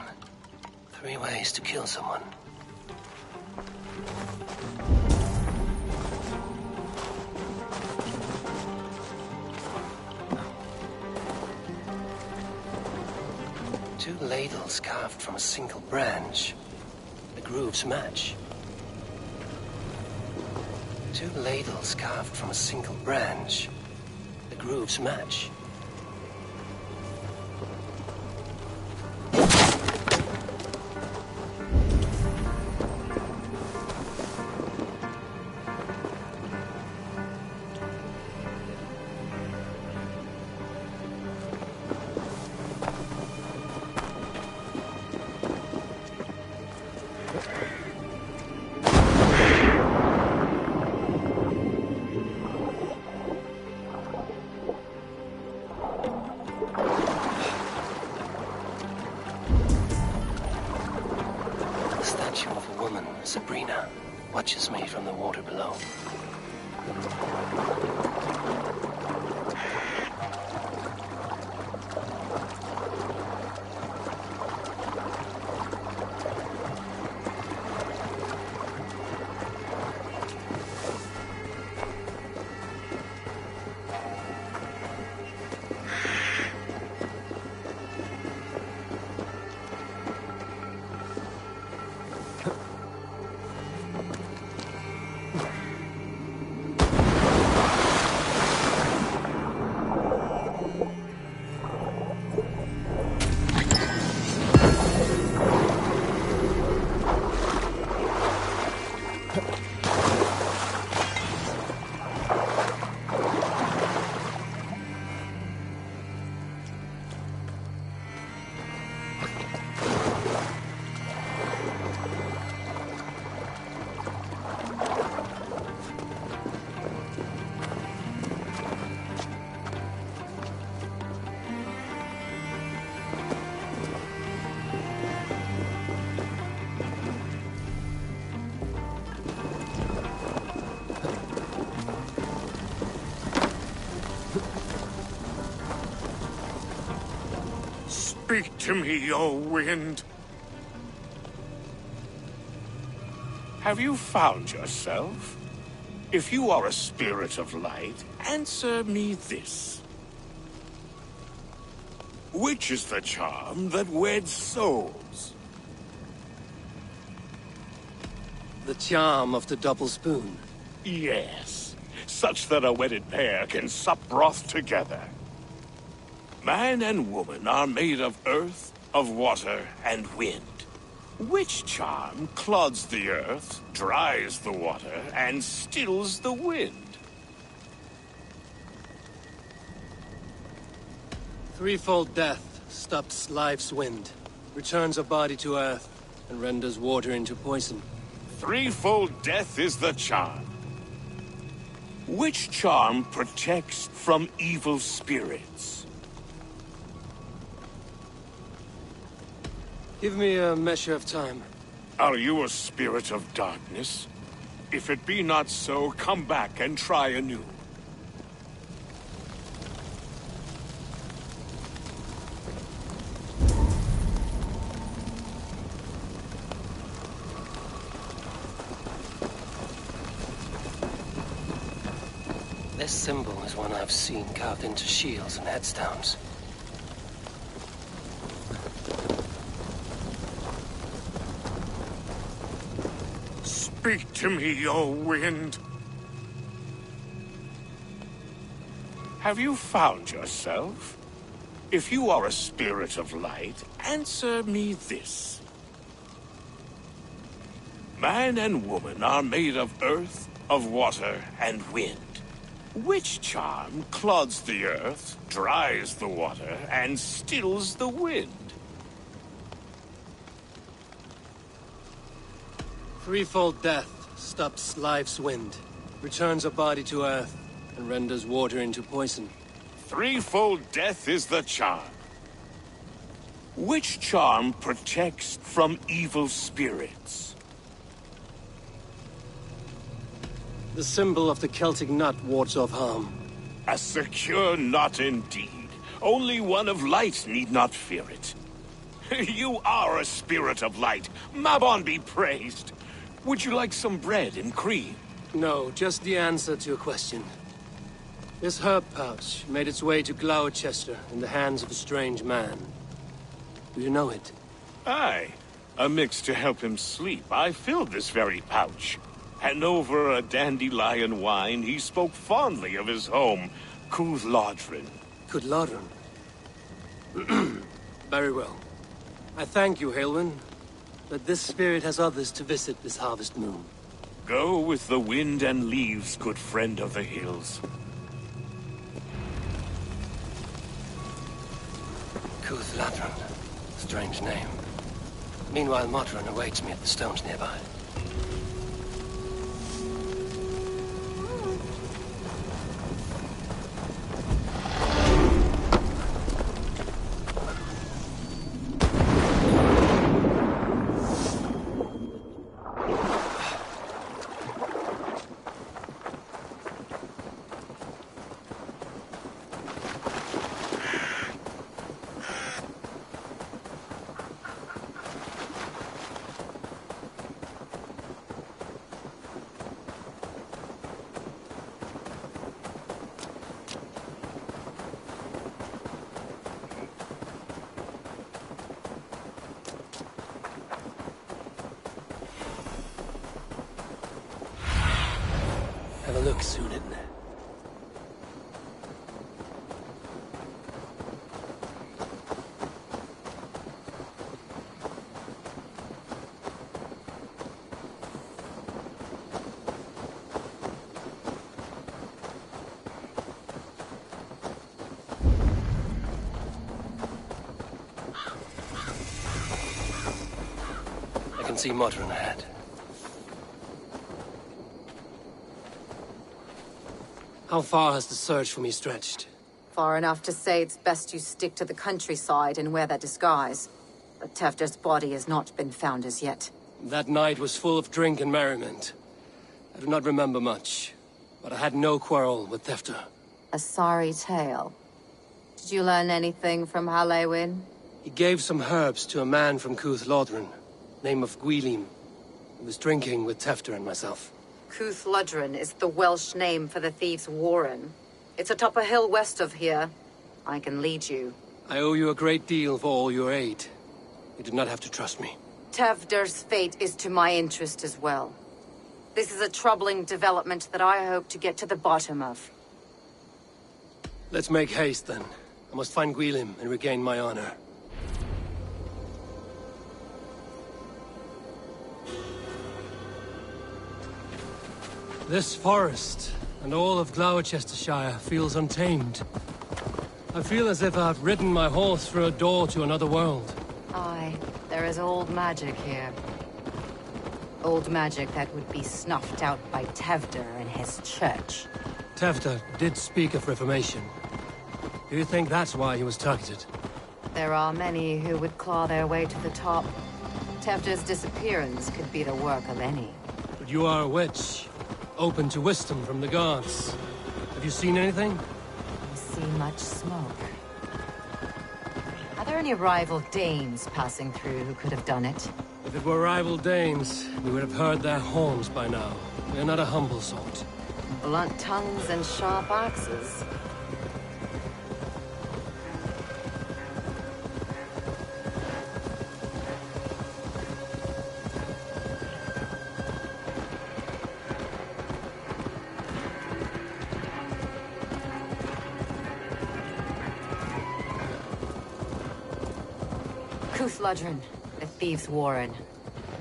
3 ways to kill someone. Two ladles carved from a single branch. The grooves match. Two ladles carved from a single branch. The grooves match. Sabrina watches me from the water below.
Speak to me, O wind. Have you found yourself? If you are a spirit of light, answer me this. Which is the charm that weds souls?
The charm of the double spoon.
Yes. such that a wedded pair can sup broth together. Man and woman are made of earth, of water, and wind. Which charm clods the earth, dries the water, and stills the wind?
Threefold death stops life's wind, returns a body to earth, and renders water into poison.
Threefold death is the charm. Which charm protects from evil spirits?
Give me a measure of time.
Are you a spirit of darkness? If it be not so, come back and try anew.
This symbol is one I've seen carved into shields and headstones.
Speak to me, O wind. Have you found yourself? If you are a spirit of light, answer me this. Man and woman are made of earth, of water, and wind. Which charm clods the earth, dries the water, and stills the wind?
Threefold death stops life's wind, returns a body to earth, and renders water into poison.
Threefold death is the charm. Which charm protects from evil spirits?
The symbol of the Celtic nut wards off harm.
A secure knot indeed. Only one of light need not fear it. You are a spirit of light. Mabon be praised. Would you like some bread and cream?
No, just the answer to your question. This herb pouch made its way to Glowecester in the hands of a strange man. Do you know it?
Aye. A mix to help him sleep. I filled this very pouch. And over a dandelion wine, he spoke fondly of his home, Cooth-Lodrin.
Cooth-Lodrin? Very well. I thank you, Haelwyn. But this spirit has others to visit this harvest moon.
Go with the wind and leaves, good friend of the hills.
Cooth-Lodrin. Strange name. Meanwhile, Modron awaits me at the stones nearby. Have a look, Sunan. I can see Modron ahead. How far has the search for me stretched?
Far enough to say it's best you stick to the countryside and wear that disguise. But Tefder's body has not been found as yet.
That night was full of drink and merriment. I do not remember much, but I had no quarrel with Tefder.
A sorry tale. Did you learn anything from Halewyn?
He gave some herbs to a man from Cooth-Lodrin, name of Gwylim. He was drinking with Tefder and myself.
Cooth-Lodrin is the Welsh name for the thieves' warren. It's atop a hill west of here. I can lead you.
I owe you a great deal for all your aid. You do not have to trust me.
Tefder's fate is to my interest as well. This is a troubling development that I hope to get to the bottom of.
Let's make haste, then. I must find Gwilym and regain my honor. This forest, and all of Glowecestrescire, feels untamed. I feel as if I've ridden my horse through a door to another world.
Aye, there is old magic here. Old magic that would be snuffed out by Tevder and his church.
Tevder did speak of reformation. Do you think that's why he was targeted?
There are many who would claw their way to the top. Tevder's disappearance could be the work of any.
But you are a witch, open to wisdom from the gods. Have you seen anything?
I see much smoke. Are there any rival Danes passing through who could have done it?
If it were rival Danes, we would have heard their horns by now. We are not a humble sort.
Blunt tongues and sharp axes. Kuthludren, the Thieves' Warren.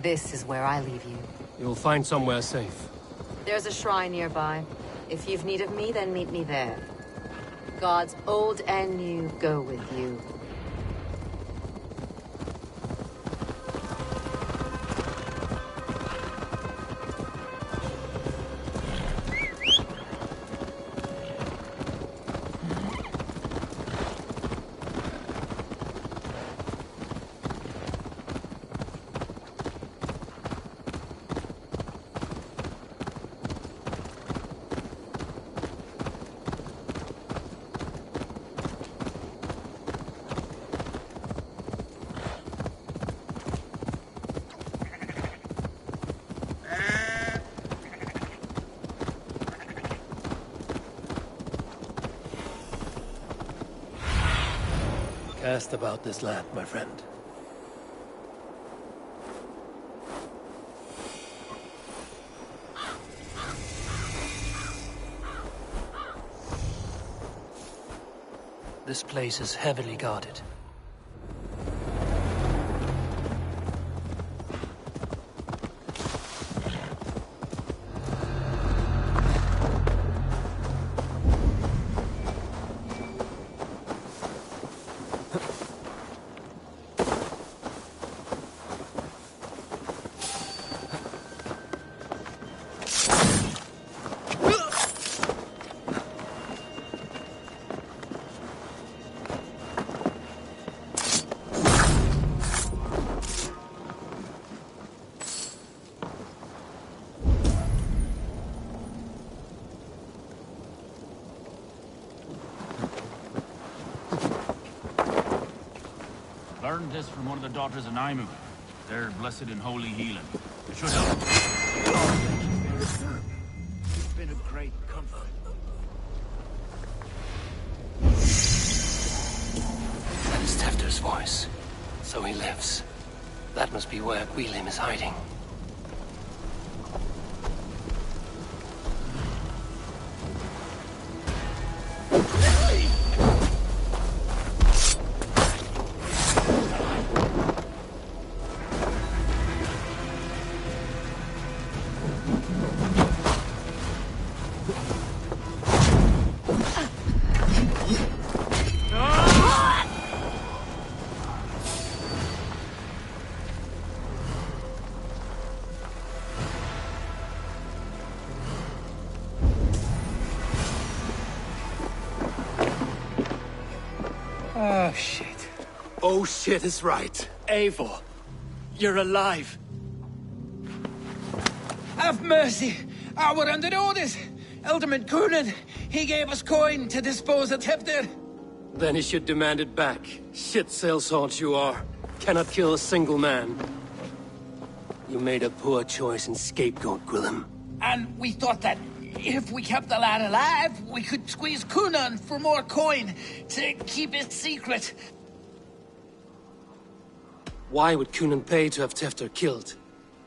This is where I leave you.
You will find somewhere safe.
There's a shrine nearby. If you've need of me, then meet me there. Gods old and new go with you.
Cast about this land, my friend. This place is heavily guarded.
Learned this from one of the daughters of Naimu. They're blessed in holy healing. It should help. You've been a great comfort.
That is Tevder's voice. So he lives. That must be where Gwilym is hiding.
Oh, shit.
Oh, shit is right.
Eivor, you're alive.
Have mercy! We're under orders! Alderman Coonan, he gave us coin to dispose of Tevder.
Then he should demand it back. Shit sellsword you are. Cannot kill a single man. You made a poor choice in scapegoat, Gwilym.
And we thought that if we kept the lad alive, we could squeeze Coonan for more coin to keep it secret.
Why would Coonan pay to have Tevder killed?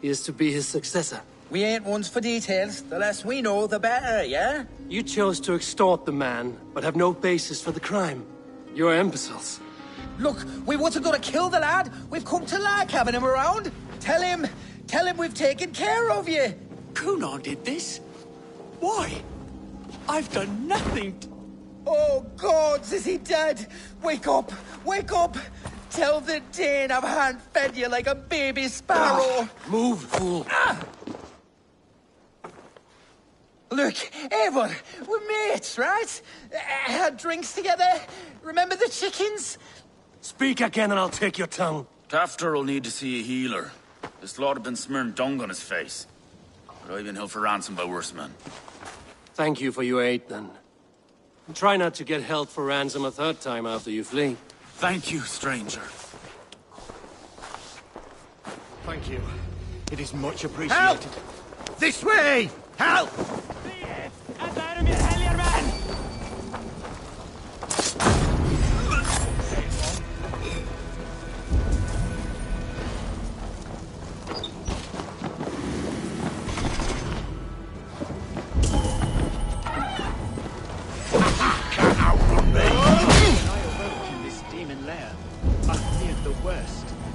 He is to be his successor.
We ain't ones for details. The less we know, the better, yeah?
You chose to extort the man, but have no basis for the crime. You're imbeciles.
Look, we wasn't gonna kill the lad. We've come to like having him around. Tell him we've taken care of you.
Kunar did this? Why? I've done nothing.
Oh, gods, is he dead? Wake up! Wake up! Tell the Dane I've hand-fed you like a baby sparrow.
Move, fool.
Look, Eivor, we're mates, right? Had drinks together. Remember the chickens?
Speak again and I'll take your tongue.
Tafter will need to see a healer. This lot have been smearing dung on his face. But I've been held for ransom by worse men.
Thank you for your aid, then. Try not to get held for ransom a third time after you flee.
Thank you, stranger.
Thank you. It is much appreciated.
Help! This way! Help!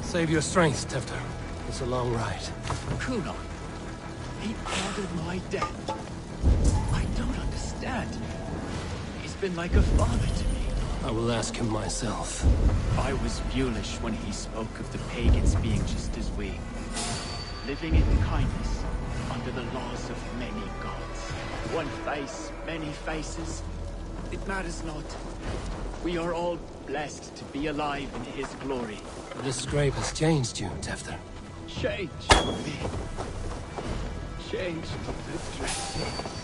Save your strength, Tefter. It's a long ride.
Kunar, he ordered my death. I don't understand. He's been like a father to me.
I will ask him myself.
I was foolish when he spoke of the pagans being just as we. Living in kindness, under the laws of many gods. One face, many faces. It matters not. We are all blessed to be alive in his glory.
This scrape has changed you, Tefter.
Changed me. Changed the dressing.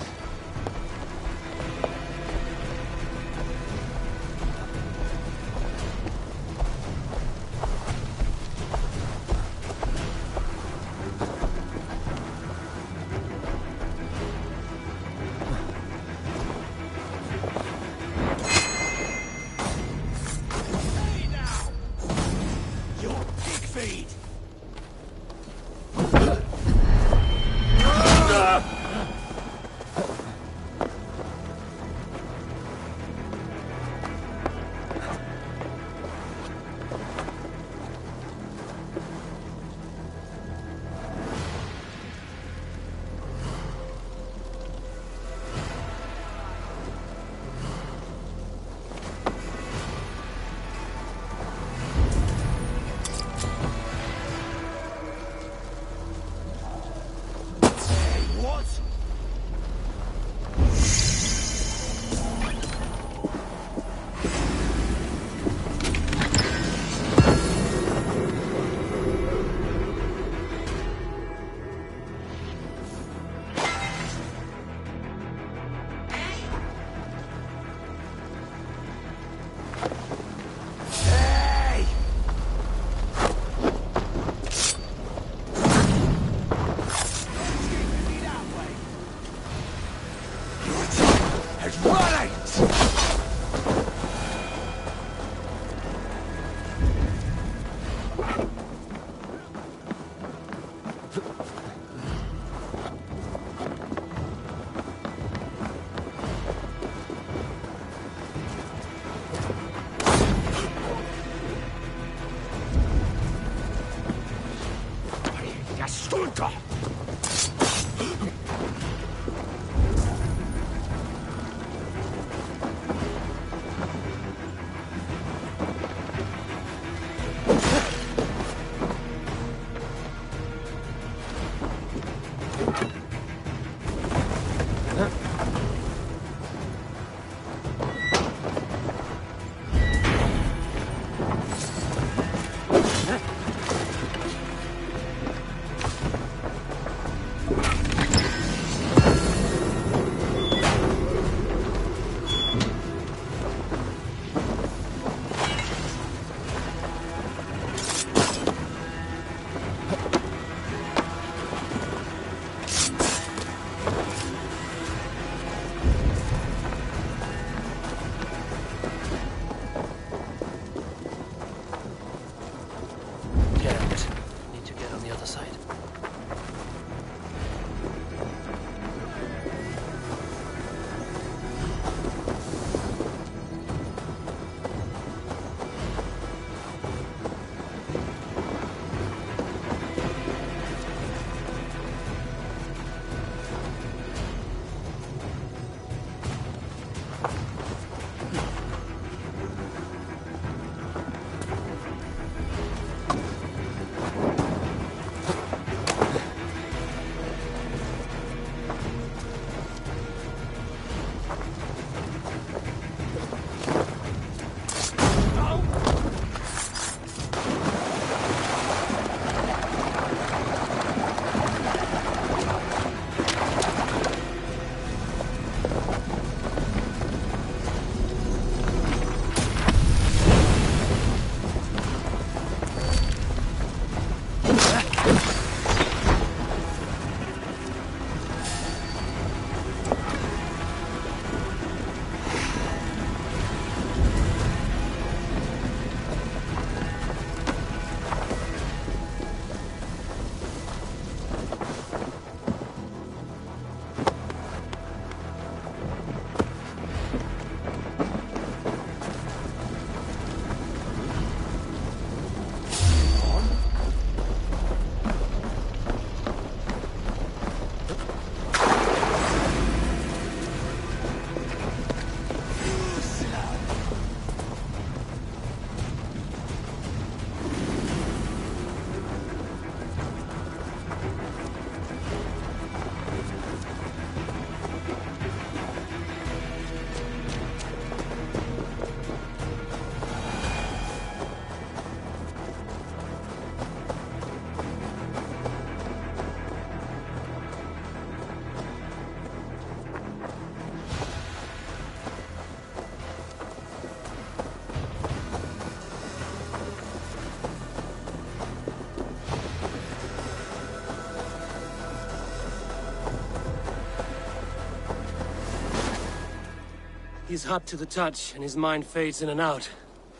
He's hot to the touch, and his mind fades in and out.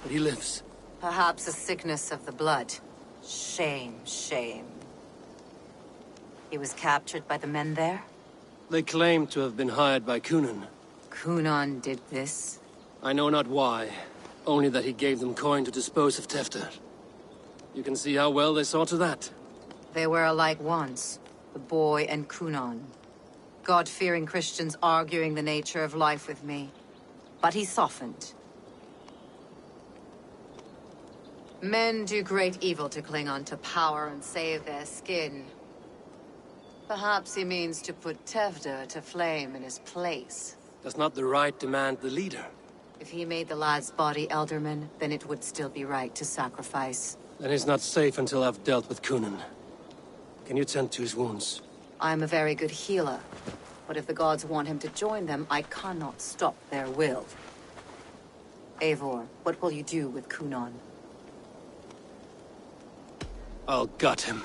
But he lives.
Perhaps a sickness of the blood. Shame, shame. He was captured by the men there?
They claim to have been hired by Cunan.
Cunan did this?
I know not why. Only that he gave them coin to dispose of Tefter. You can see how well they saw to that.
They were alike once, the boy and Cunan. God-fearing Christians arguing the nature of life with me. But he softened. Men do great evil to cling on to power and save their skin. Perhaps he means to put Tefter to flame in his place.
Does not the right demand the leader?
If he made the lad's body Elderman, then it would still be right to sacrifice.
Then he's not safe until I've dealt with Cunan. Can you tend to his wounds?
I am a very good healer. But if the gods want him to join them, I cannot stop their will. Eivor, what will you do with Cunan?
I'll gut him.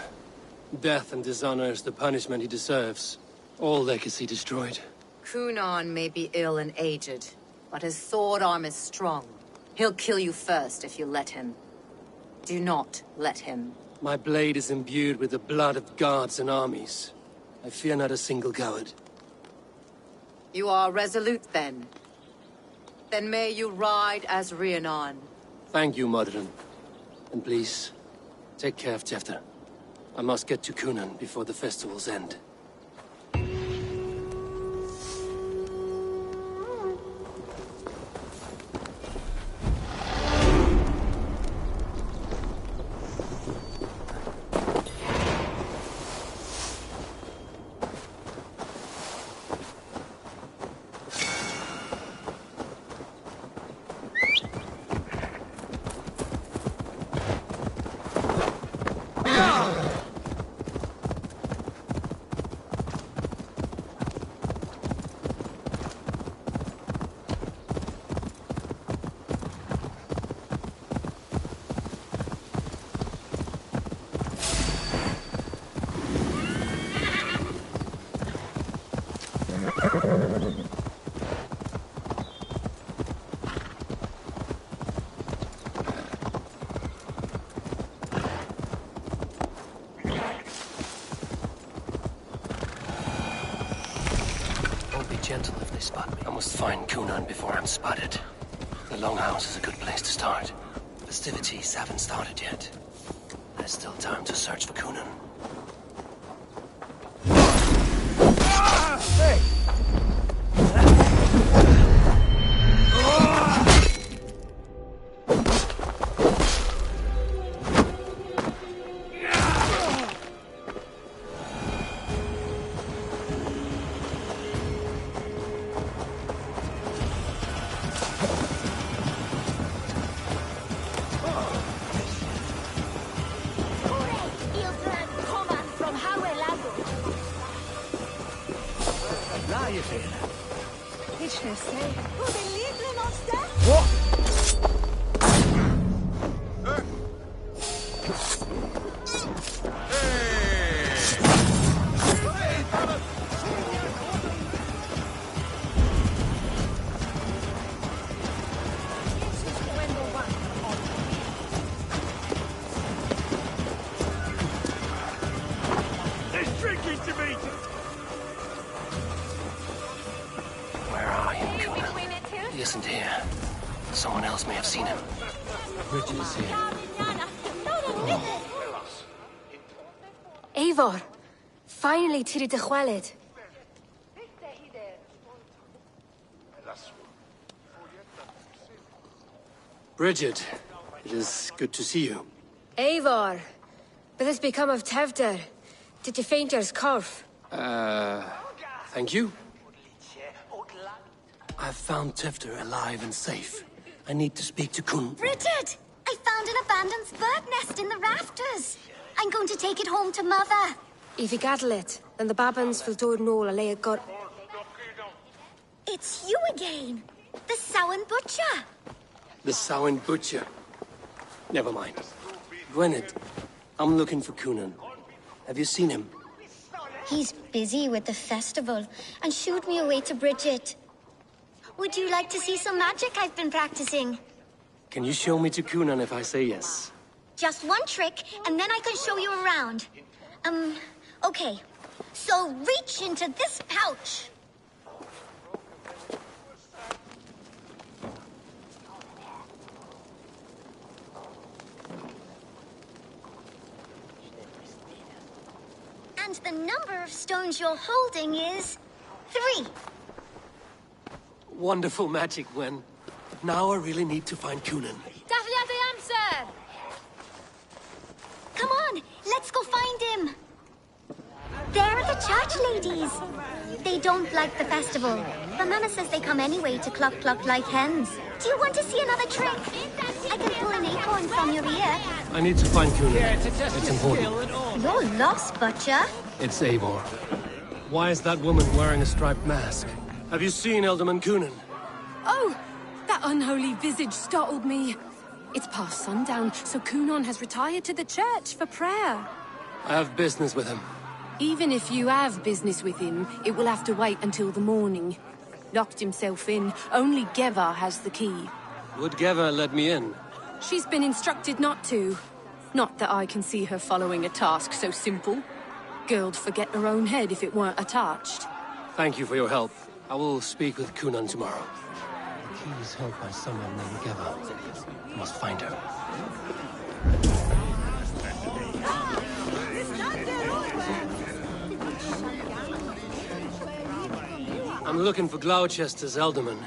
Death and dishonor is the punishment he deserves. All legacy destroyed.
Cunan may be ill and aged, but his sword arm is strong. He'll kill you first if you let him. Do not let him.
My blade is imbued with the blood of gods and armies. I fear not a single coward.
You are resolute, then. Then may you ride as Rhiannon.
Thank you, Modern. And please, take care of Tefter. I must get to Cunan before the festival's end. Gentle if they spot me. I must find Cunan before I'm spotted. The Longhouse is a good place to start. Festivities haven't started yet. There's still time to search for Cunan.
Hey!
Eivor, finally tiri de chwaled.
Bridget, it is good to see you.
Eivor, what has become of Tefter? Did you faint your scarf?
Thank you. I've found Tefter alive and safe. I need to speak to Kun.
Bridget! I found an abandoned bird nest in the rafters. I'm going to take it home to Mother.
If you gather it, then the Babans will do it all a lay a god.
It's you again. The Samhain Butcher.
The Samhain Butcher. Never mind. Gwynedd, I'm looking for Cunan. Have you seen him?
He's busy with the festival and shooed me away to Bridget. Would you like to see some magic I've been practicing?
Can you show me to Kunan if I say yes?
Just one trick, and then I can show you around. Okay. So reach into this pouch. And the number of stones you're holding is 3.
Wonderful magic, Gwen. Now I really need to find Kunan.
Daffy had the answer! Come on, let's go find him. They're the church ladies. They don't like the festival. But Mama says they come anyway to cluck cluck like hens. Do you want to see another trick? I can pull an acorn from your ear.
I need to find Kunan. It's important.
You're lost, Butcher.
It's Eivor. Why is that woman wearing a striped mask? Have you seen Elderman Kunan?
Oh! That unholy visage startled me. It's past sundown, so Kunan has retired to the church for prayer.
I have business with him.
Even if you have business with him, it will have to wait until the morning. Locked himself in. Only Geva has the key.
Would Geva let me in?
She's been instructed not to. Not that I can see her following a task so simple. Girl'd forget her own head if it weren't attached.
Thank you for your help. I will speak with Kunan tomorrow. The key is held by someone named Geva. I must find her. I'm looking for Gloucester's Elderman.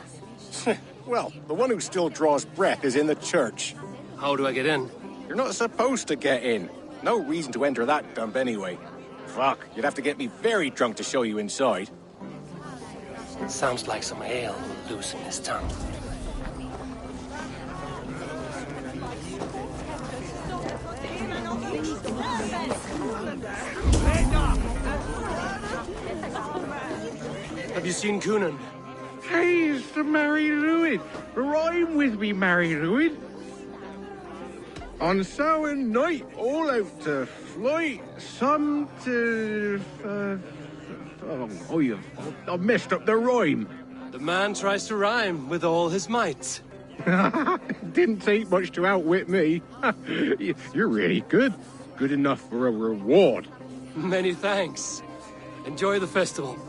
Well, the one who still draws breath is in the church.
How do I get in?
You're not supposed to get in. No reason to enter that dump anyway. Fuck, you'd have to get me very drunk to show you inside.
Sounds like some ale will loosen his tongue. Have you seen Kunan?
Hey, it's the Mary Lewin. Rhyme with me, Mary Lewin. On Samhain night, all out to flight, some to... I've messed up the rhyme.
The man tries to rhyme with all his might.
Didn't take much to outwit me. You're really good. Good enough for a reward.
Many thanks. Enjoy the festival.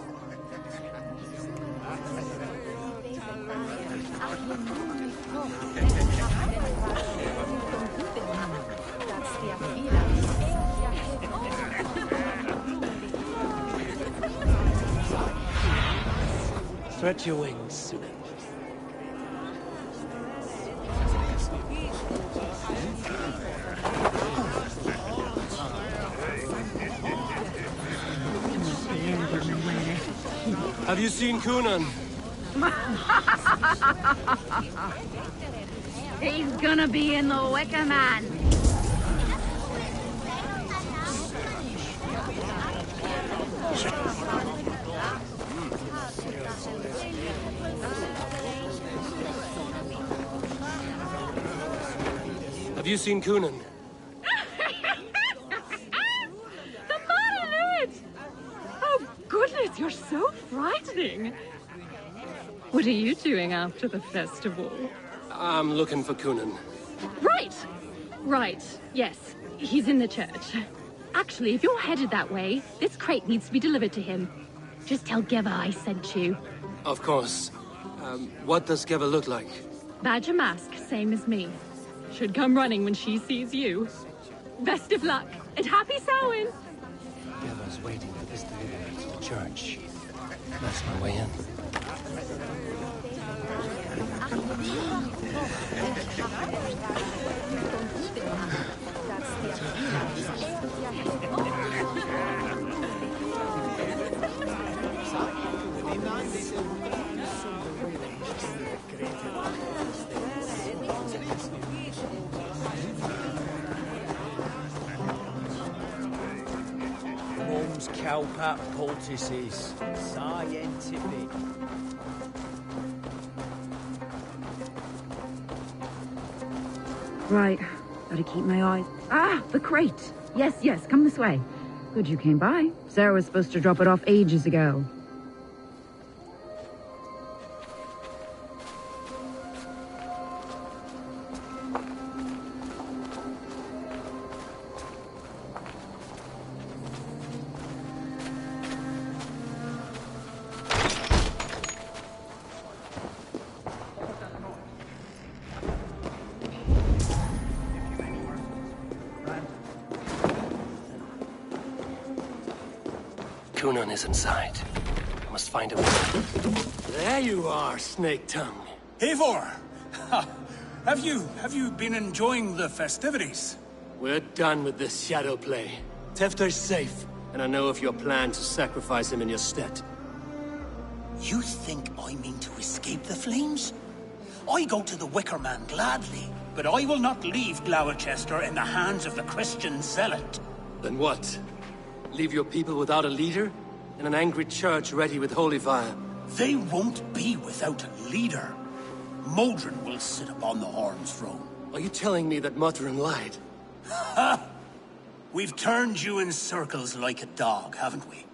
Stretch your wings. Have you seen Kunan?
He's gonna be in the Wicker Man.
Have you seen Kunan?
Goodness, you're so frightening. What are you doing after the festival?
I'm looking for Kunan.
Right. Yes, he's in the church. Actually, if you're headed that way, this crate needs to be delivered to him. Just tell Geva I sent you.
Of course. What does Geva look like?
Badger mask, same as me. Should come running when she sees you. Best of luck, and happy Samhain!
Geva's waiting for this delivery to the church. That's my way in.
Mum's cowpat poultices. Scientific.
Right. Gotta keep my eyes... Ah! The crate! Yes, come this way. Good you came by. Sarah was supposed to drop it off ages ago.
Cunan is inside. I must find a way. There you are, Snake Tongue.
Eivor! Have you been enjoying the festivities?
We're done with this shadow play. Tefter's safe, and I know of your plan to sacrifice him in your stead.
You think I mean to escape the flames? I go to the Wicker Man gladly, but I will not leave Glowecester in the hands of the Christian zealot.
Then what? Leave your people without a leader? And an angry church ready with holy fire?
They won't be without a leader. Modron will sit upon the Horn's throne.
Are you telling me that Modron lied?
Ha! We've turned you in circles like a dog, haven't we?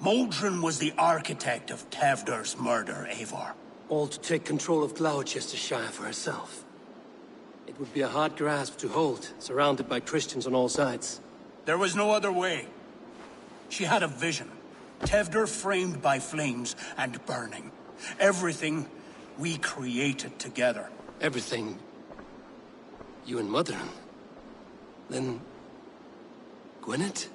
Modron was the architect of Tevder's murder, Eivor.
All to take control of Glowecestrescire for herself. It would be a hard grasp to hold, surrounded by Christians on all sides.
There was no other way. She had a vision. Tevder framed by flames and burning. Everything we created together.
Everything? You and Modron? Then... Gwyneth?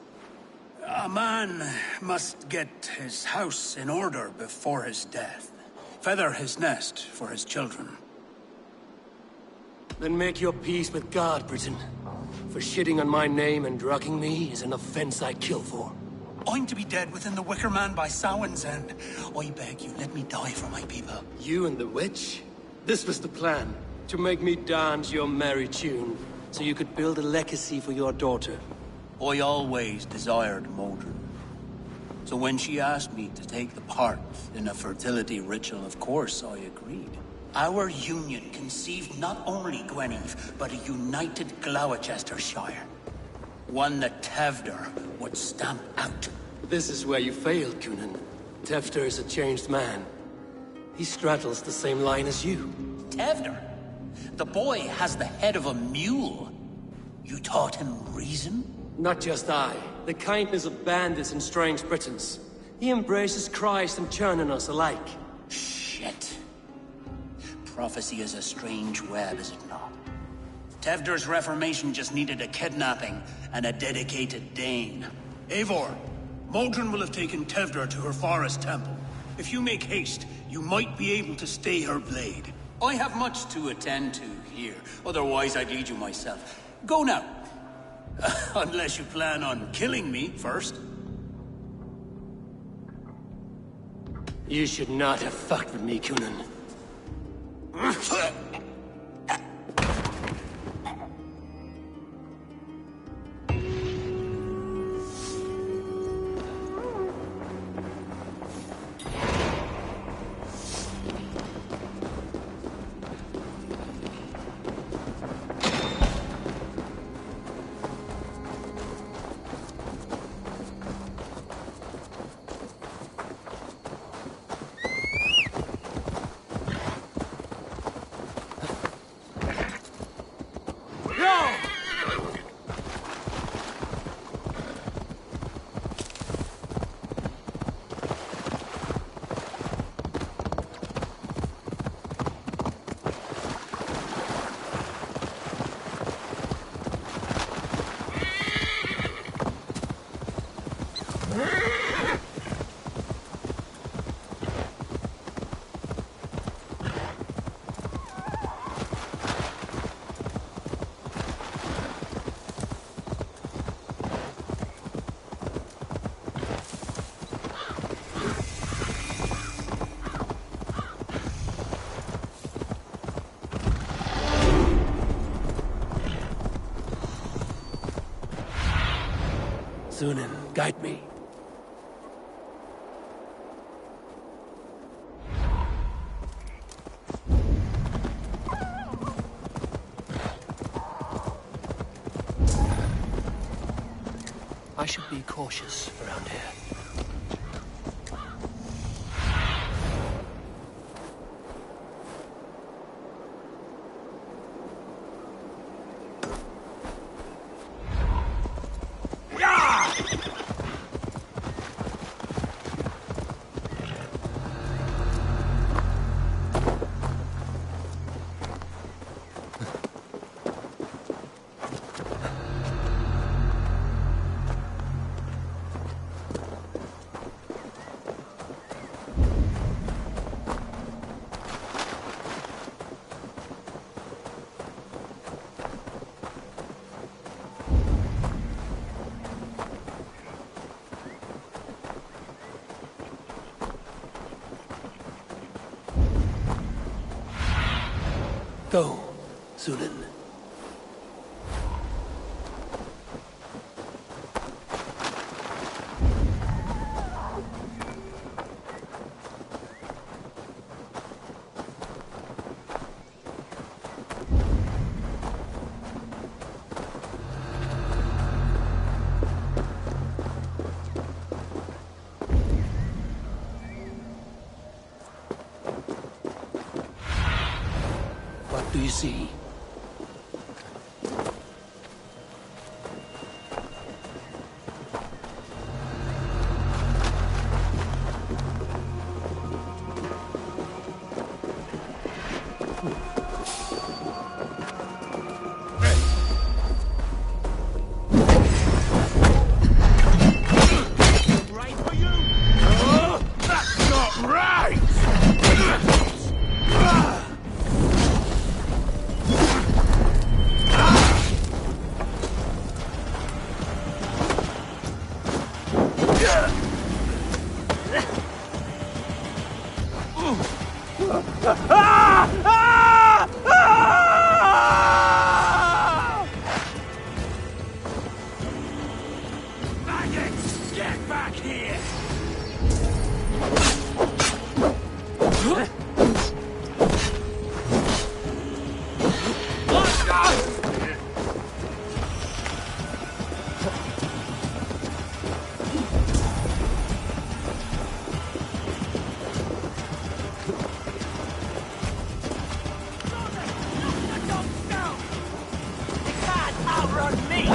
A man must get his house in order before his death. Feather his nest for his children.
Then make your peace with God, Britain. For shitting on my name and drugging me is an offense I'd kill for.
I'm to be dead within the Wicker Man by Samhain's end. I beg you, let me die for my people.
You and the witch? This was the plan. To make me dance your merry tune, so you could build a legacy for your daughter.
I always desired Modron. So when she asked me to take the part in a fertility ritual, of course I agreed. Our union conceived not only Gweneve, but a united Glowecestrescire. One that Tevder would stamp out.
This is where you failed, Cunan. Tefter is a changed man. He straddles the same line as you.
Tevder? The boy has the head of a mule. You taught him reason?
Not just I. The kindness of bandits and strange Britons. He embraces Christ and churning us alike.
Shit. Prophecy is a strange web, is it not? Tevder's reformation just needed a kidnapping and a dedicated Dane. Eivor, Modron will have taken Tevder to her forest temple. If you make haste, you might be able to stay her blade. I have much to attend to here, otherwise I'd lead you myself. Go now. Unless you plan on killing me first.
You should not have fucked with me, Cunan. Sunan, guide me. I should be cautious around here. Go, Sunan. What do you see?
Right for you? That's not right! Maggots, get back here! Outrun me!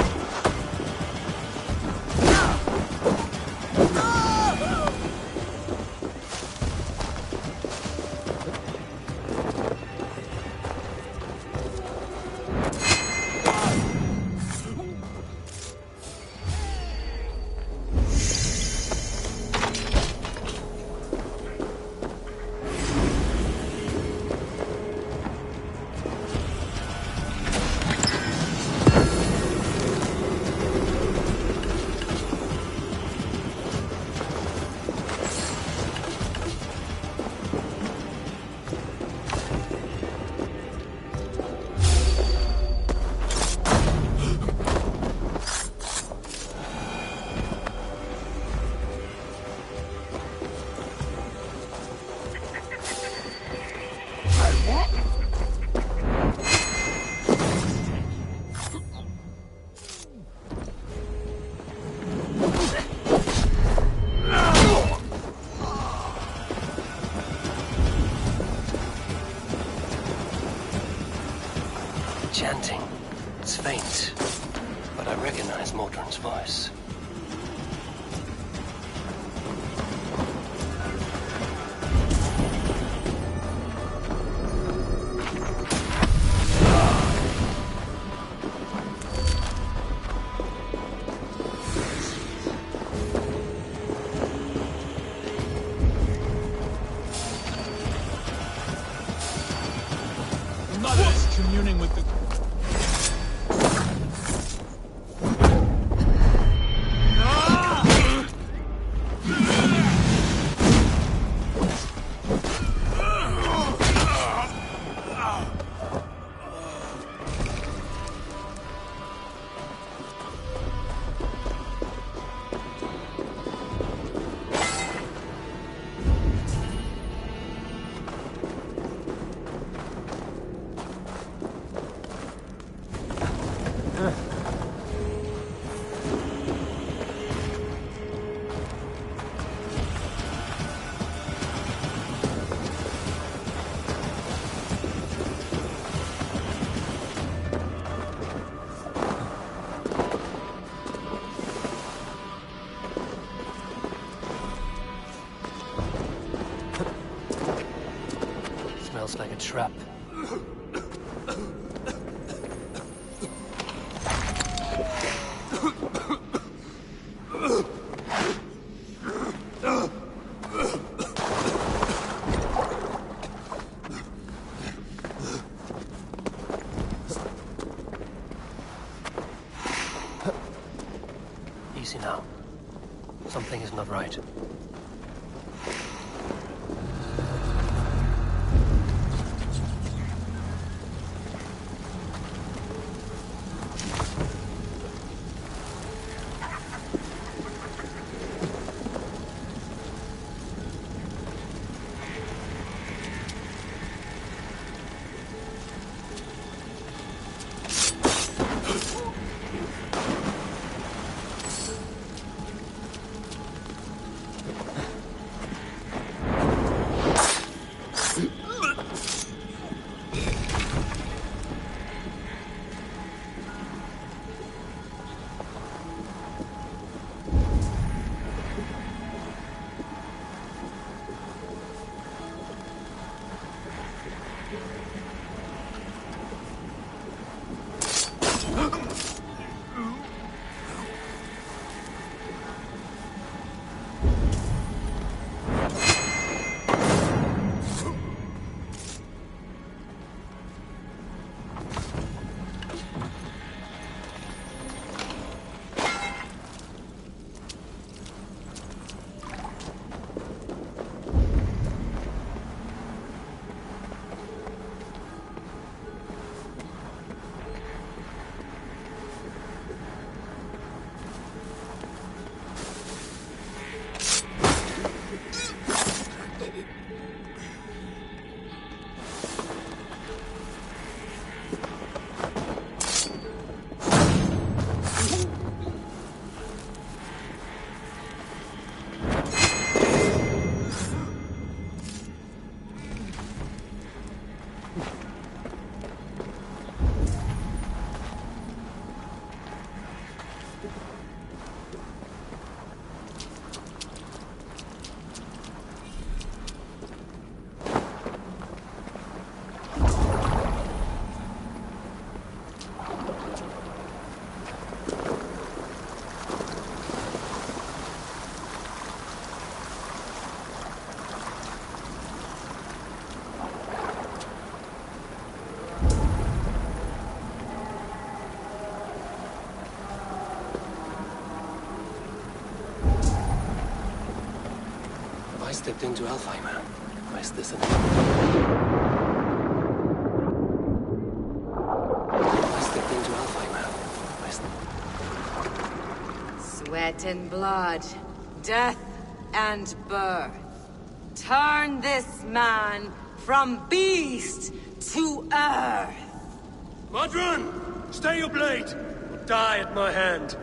Chanting. It's faint, but I recognize Mordrin's voice.
Mother's communing with the...
Smells like a trap. Easy now. Something is not right. I stepped into Alfheim. Is this an... I stepped into Alfheim.
Sweat and blood, death and birth. Turn this man from beast to earth.
Modron! Stay your blade! Die at my hand.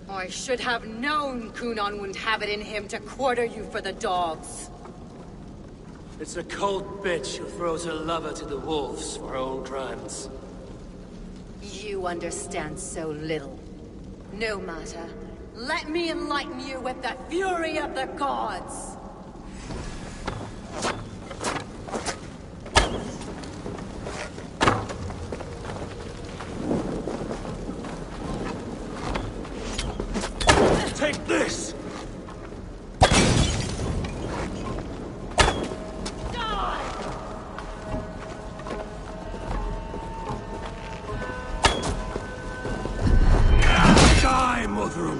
I should have known Kunon wouldn't have it in him to quarter you for the dogs.
It's a cold bitch who throws her lover to the wolves for her own crimes.
You understand so little. No matter. Let me enlighten you with the fury of the gods!
Take this! Die, Modron!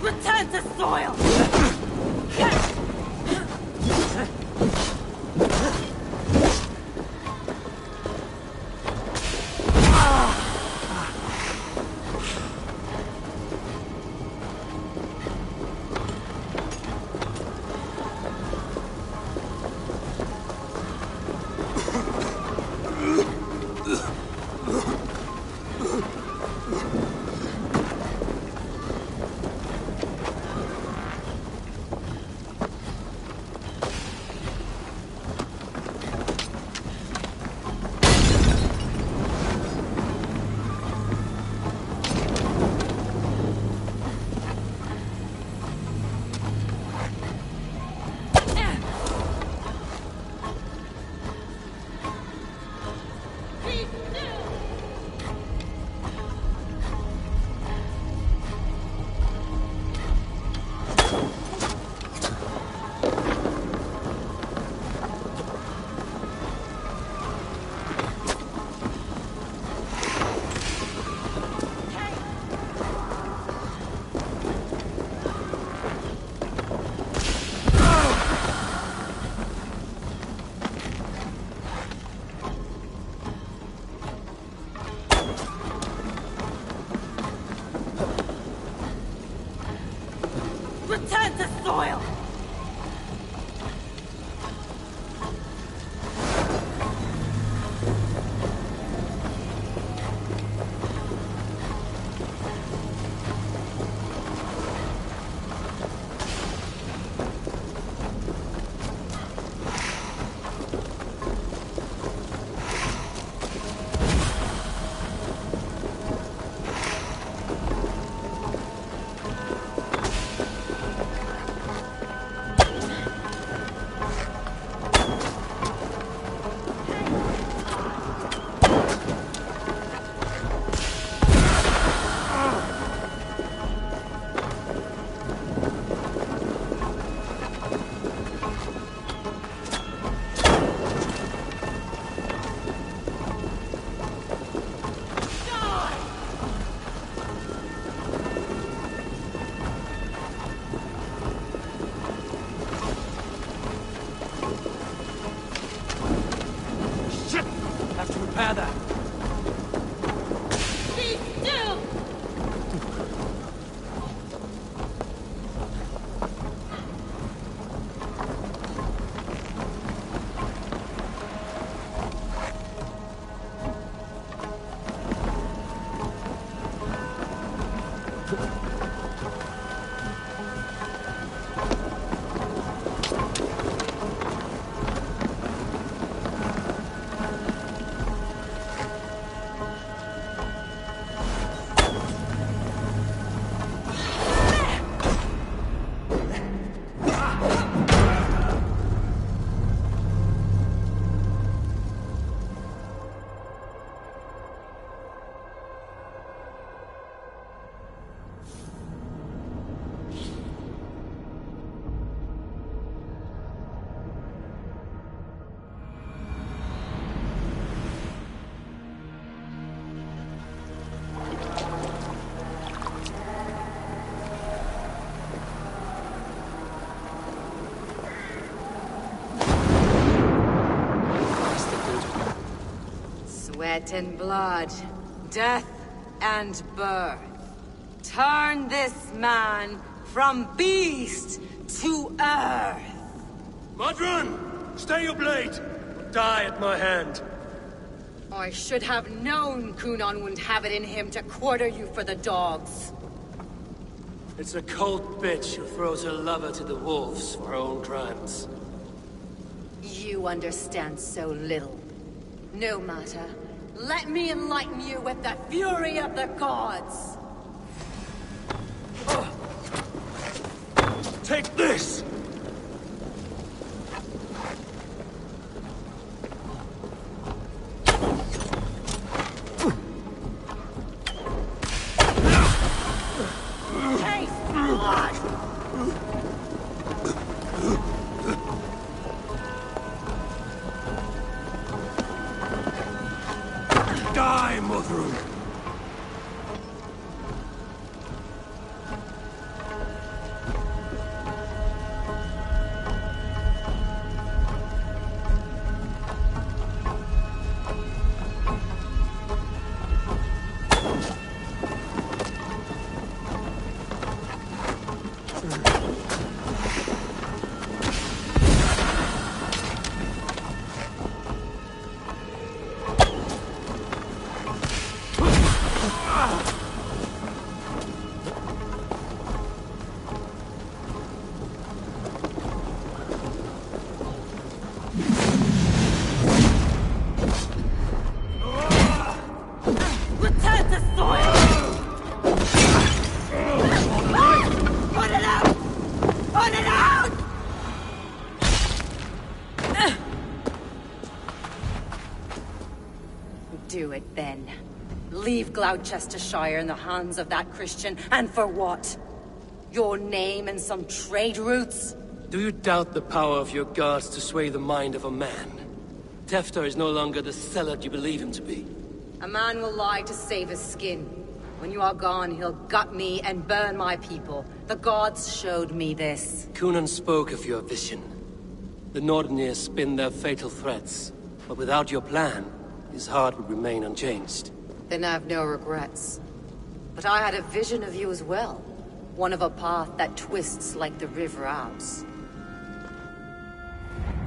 Return to soil! Return to soil! Sweat and blood, death and birth. Turn this man from beast to earth.
Modron! Stay your blade! Die at my hand.
I should have known Kunon wouldn't have it in him to quarter you for the dogs.
It's a cold bitch who throws her lover to the wolves for her own crimes.
You understand so little. No matter. Let me enlighten you with the fury of the gods!
Take this!
Taste blood!
Die, Modron!
Do it then. Leave Glowecestrescire in the hands of that Christian, and for what? Your name and some trade routes?
Do you doubt the power of your gods to sway the mind of a man? Tefter is no longer the zealot you believe him to be.
A man will lie to save his skin. When you are gone, he'll gut me and burn my people. The gods showed me this.
Kunon spoke of your vision. The Nordenir spin their fatal threats, but without your plan, his heart would remain unchanged.
Then I have no regrets. But I had a vision of you as well. One of a path that twists like the river Ouse.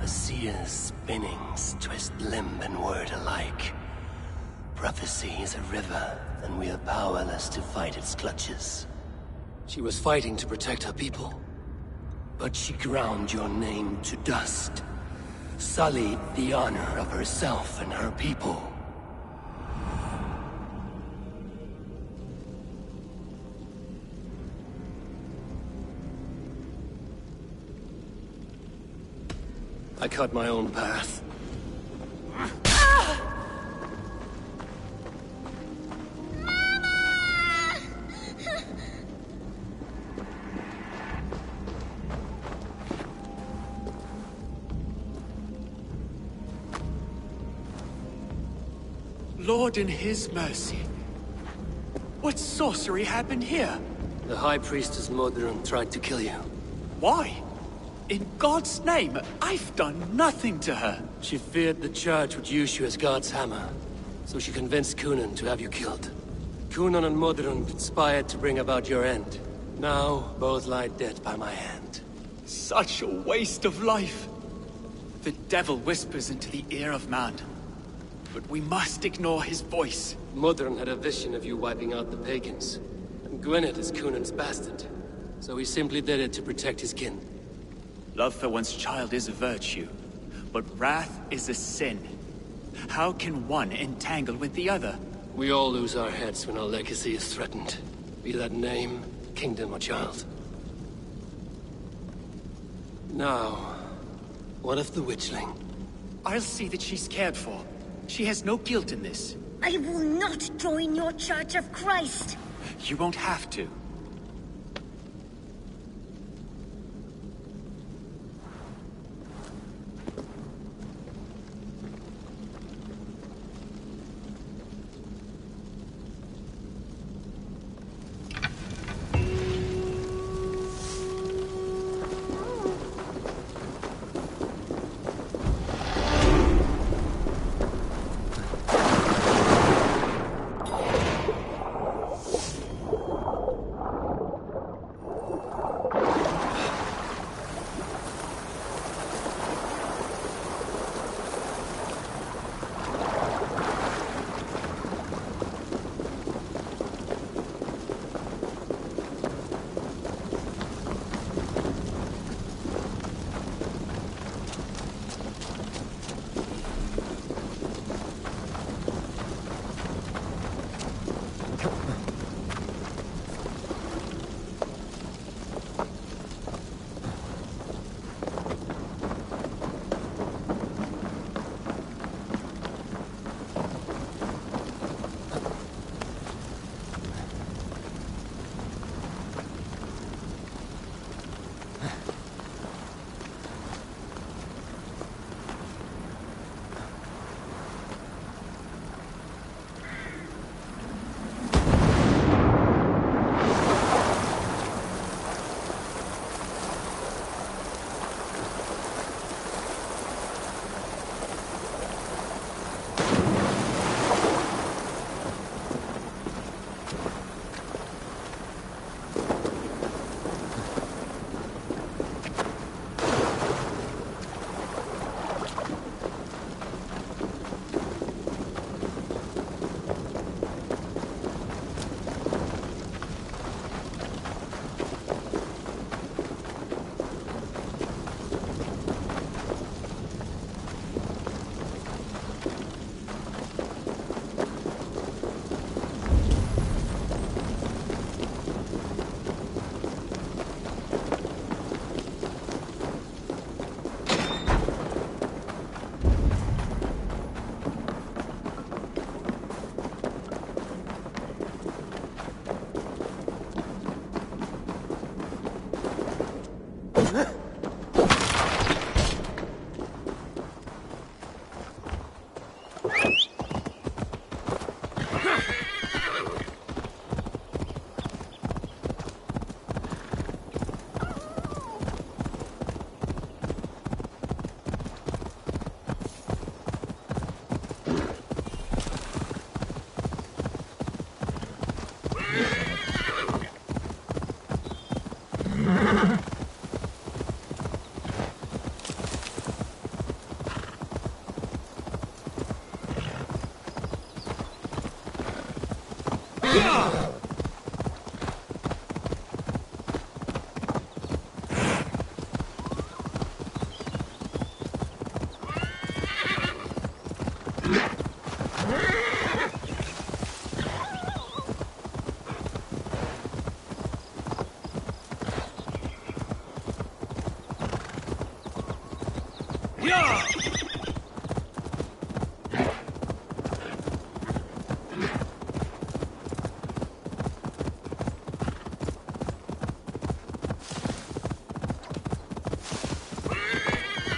A seer's spinnings twist limb and word alike. Prophecy is a river, and we are powerless to fight its clutches. She was fighting to protect her people, but she ground your name to dust. Sullied the honor of herself and her people. I cut my own path.
Lord in his mercy. What sorcery happened here?
The High Priestess Modron tried to kill you.
Why? In God's name, I've done nothing to her.
She feared the Church would use you as God's hammer, so she convinced Kunon to have you killed. Kunon and Modron conspired to bring about your end. Now, both lie dead by my hand.
Such a waste of life. The devil whispers into the ear of man. But we must ignore his voice.
Modron had a vision of you wiping out the pagans. And Gwynedd is Kunon's bastard. So he simply did it to protect his kin.
Love for one's child is a virtue, but wrath is a sin. How can one entangle with the other?
We all lose our heads when our legacy is threatened. Be that name, kingdom, or child. Now, what of the witchling?
I'll see that she's cared for. She has no guilt in this.
I will not join your Church of Christ.
You won't have to.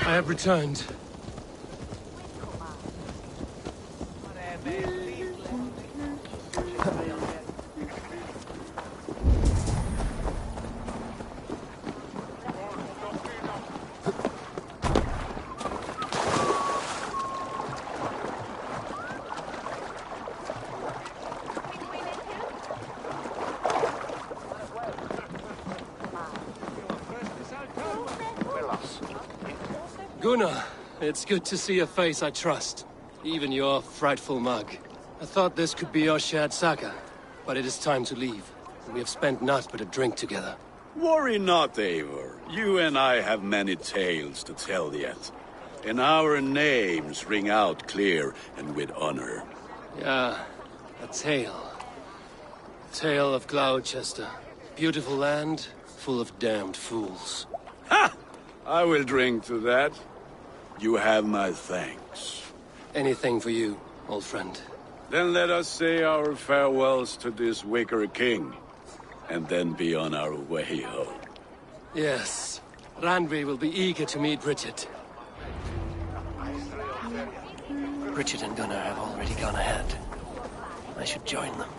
I have returned. Gunnar, it's good to see a face I trust. Even your frightful mug. I thought this could be our shared saga, but it is time to leave. We have spent naught but a drink together.
Worry not, Eivor. You and I have many tales to tell yet. And our names ring out clear and with honor.
Yeah, a tale. Tale of Gloucester. Beautiful land, full of damned fools.
Ha! I will drink to that. You have my thanks.
Anything for you, old friend.
Then let us say our farewells to this wicker king, and then be on our way home.
Yes. Randvi will be eager to meet Bridget. Bridget and Gunnar have already gone ahead. I should join them.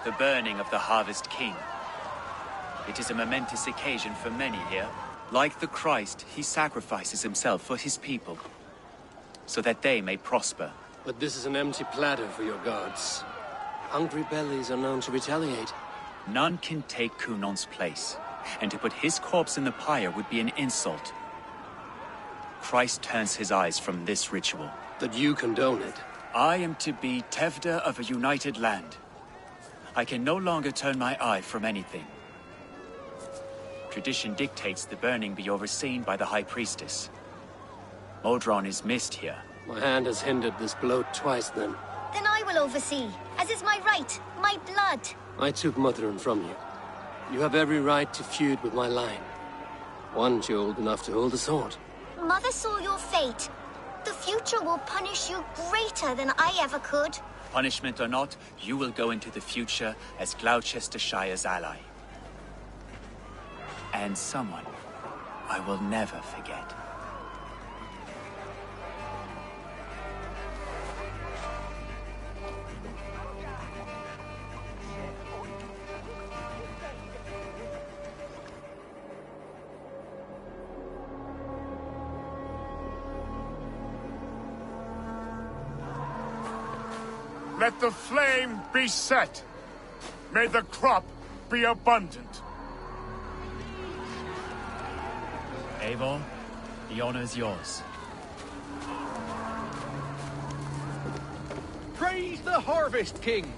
The burning of the Harvest King. It is a momentous occasion for many here. Like the Christ, he sacrifices himself for his people, so that they may prosper.
But this is an empty platter for your gods. Hungry bellies are known to retaliate.
None can take Kunon's place, and to put his corpse in the pyre would be an insult. Christ turns his eyes from this ritual.
That you condone it.
I am to be Tevda of a united land. I can no longer turn my eye from anything. Tradition dictates the burning be overseen by the High Priestess. Modron is missed here.
My hand has hindered this blow twice, then.
Then I will oversee, as is my right, my blood.
I took Mother'n from you. You have every right to feud with my line. Once you're old enough to hold a sword.
Mother saw your fate. The future will punish you greater than I ever could.
Punishment or not, you will go into the future as Gloucestershire's ally. And someone I will never forget.
Let the flame be set. May the crop be abundant.
Eivor, the honor is yours.
Praise the Harvest King!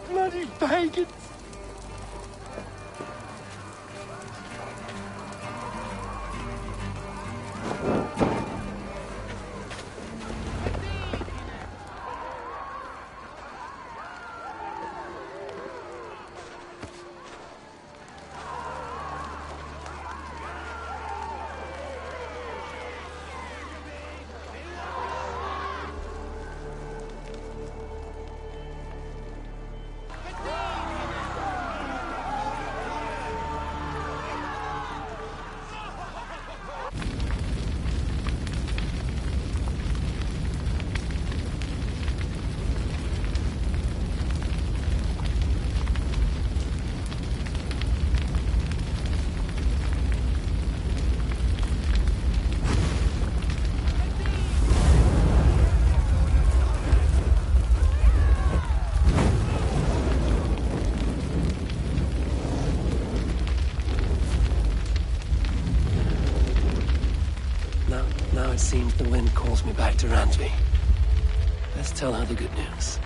Bloody pagans!
Now it seems the wind calls me back to Randvi. Let's tell her the good news.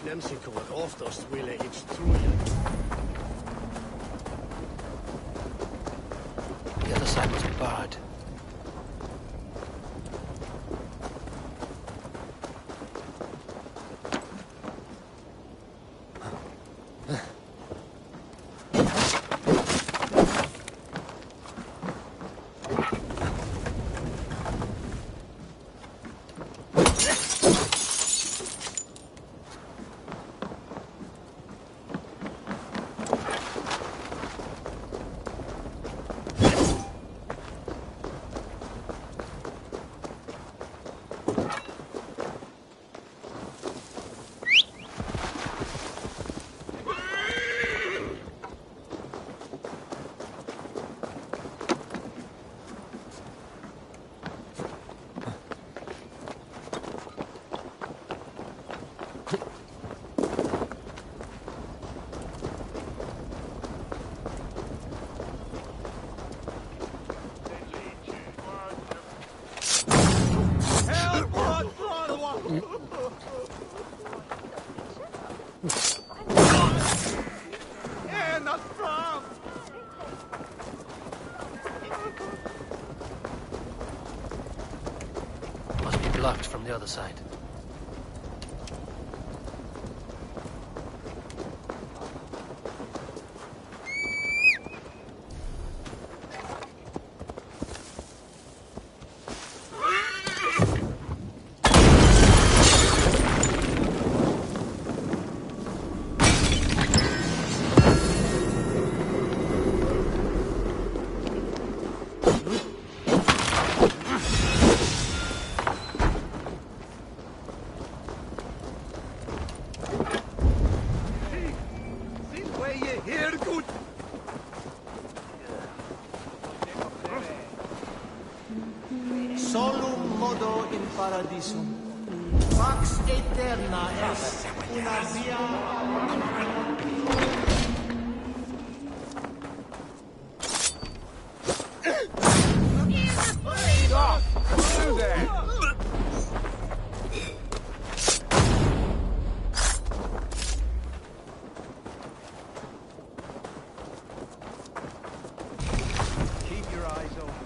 Nemsico and oftast ville it's true.
The other side must be barred. Must be blocked from the other side.
Solum modo in paradisum. Pax eterna est una via. Keep your eyes open.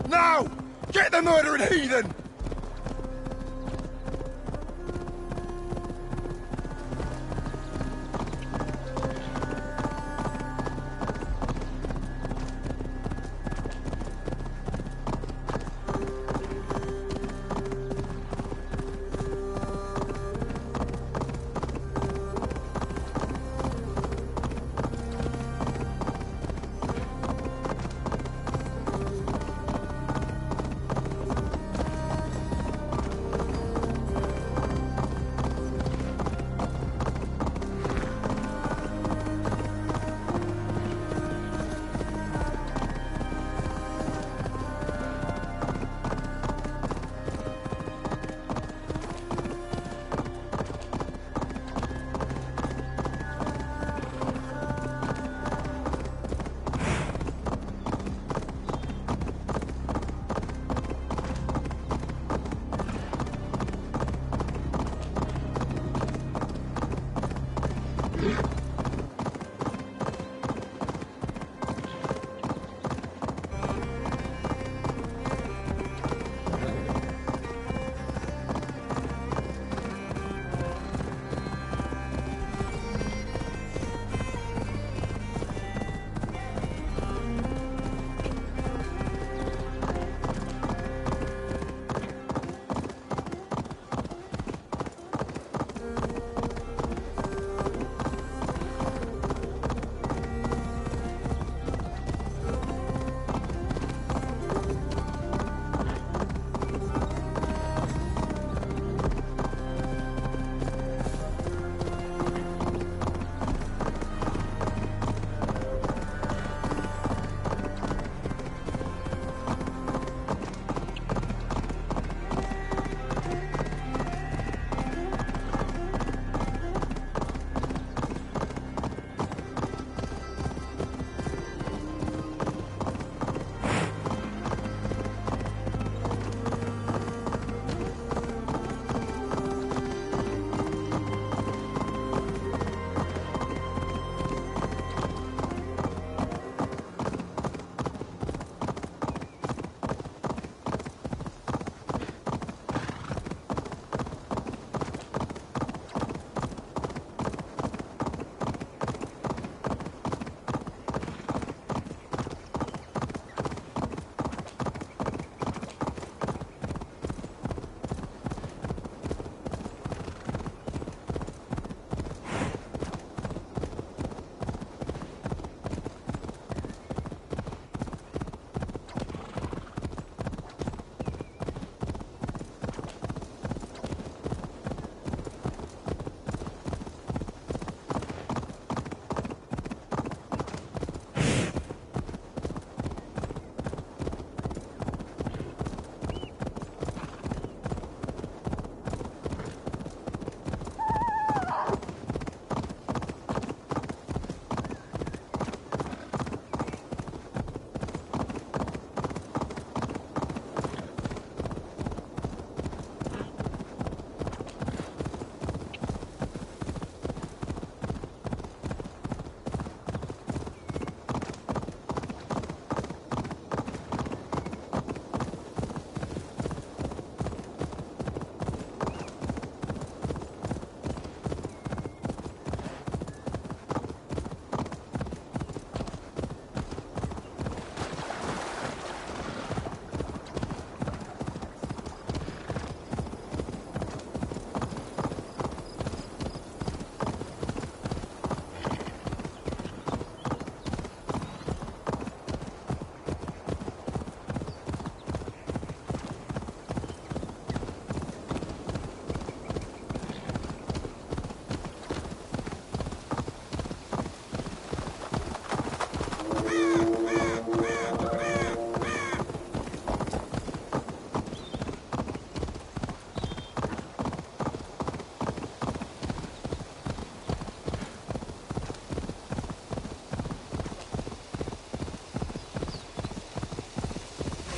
Now! Get the murdering heathen!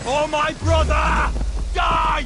For my brother! Die!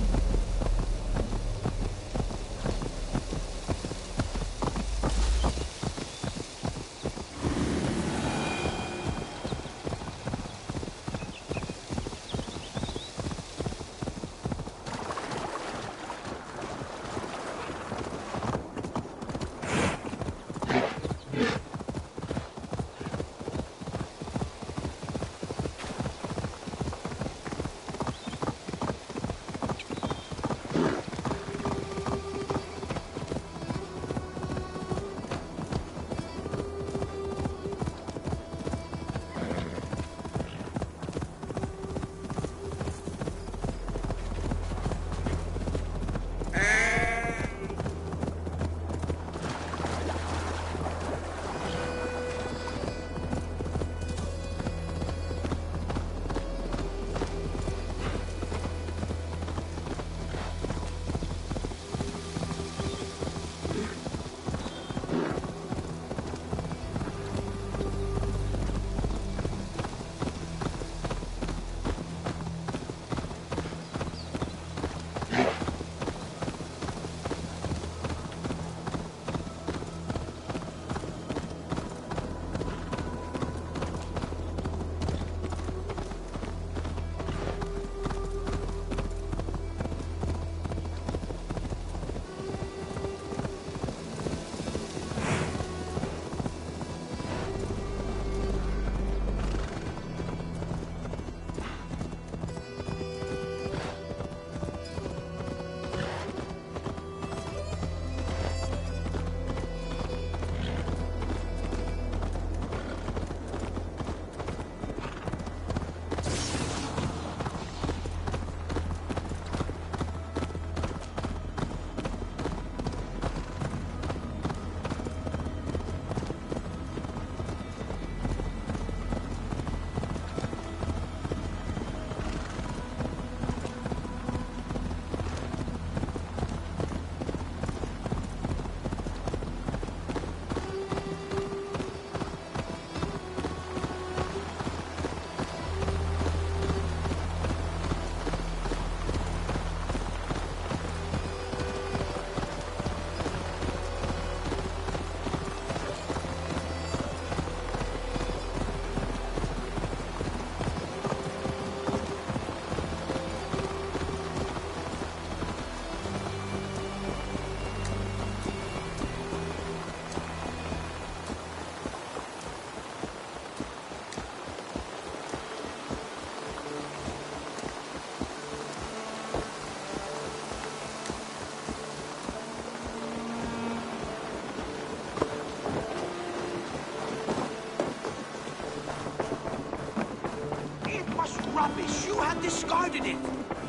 guarded it!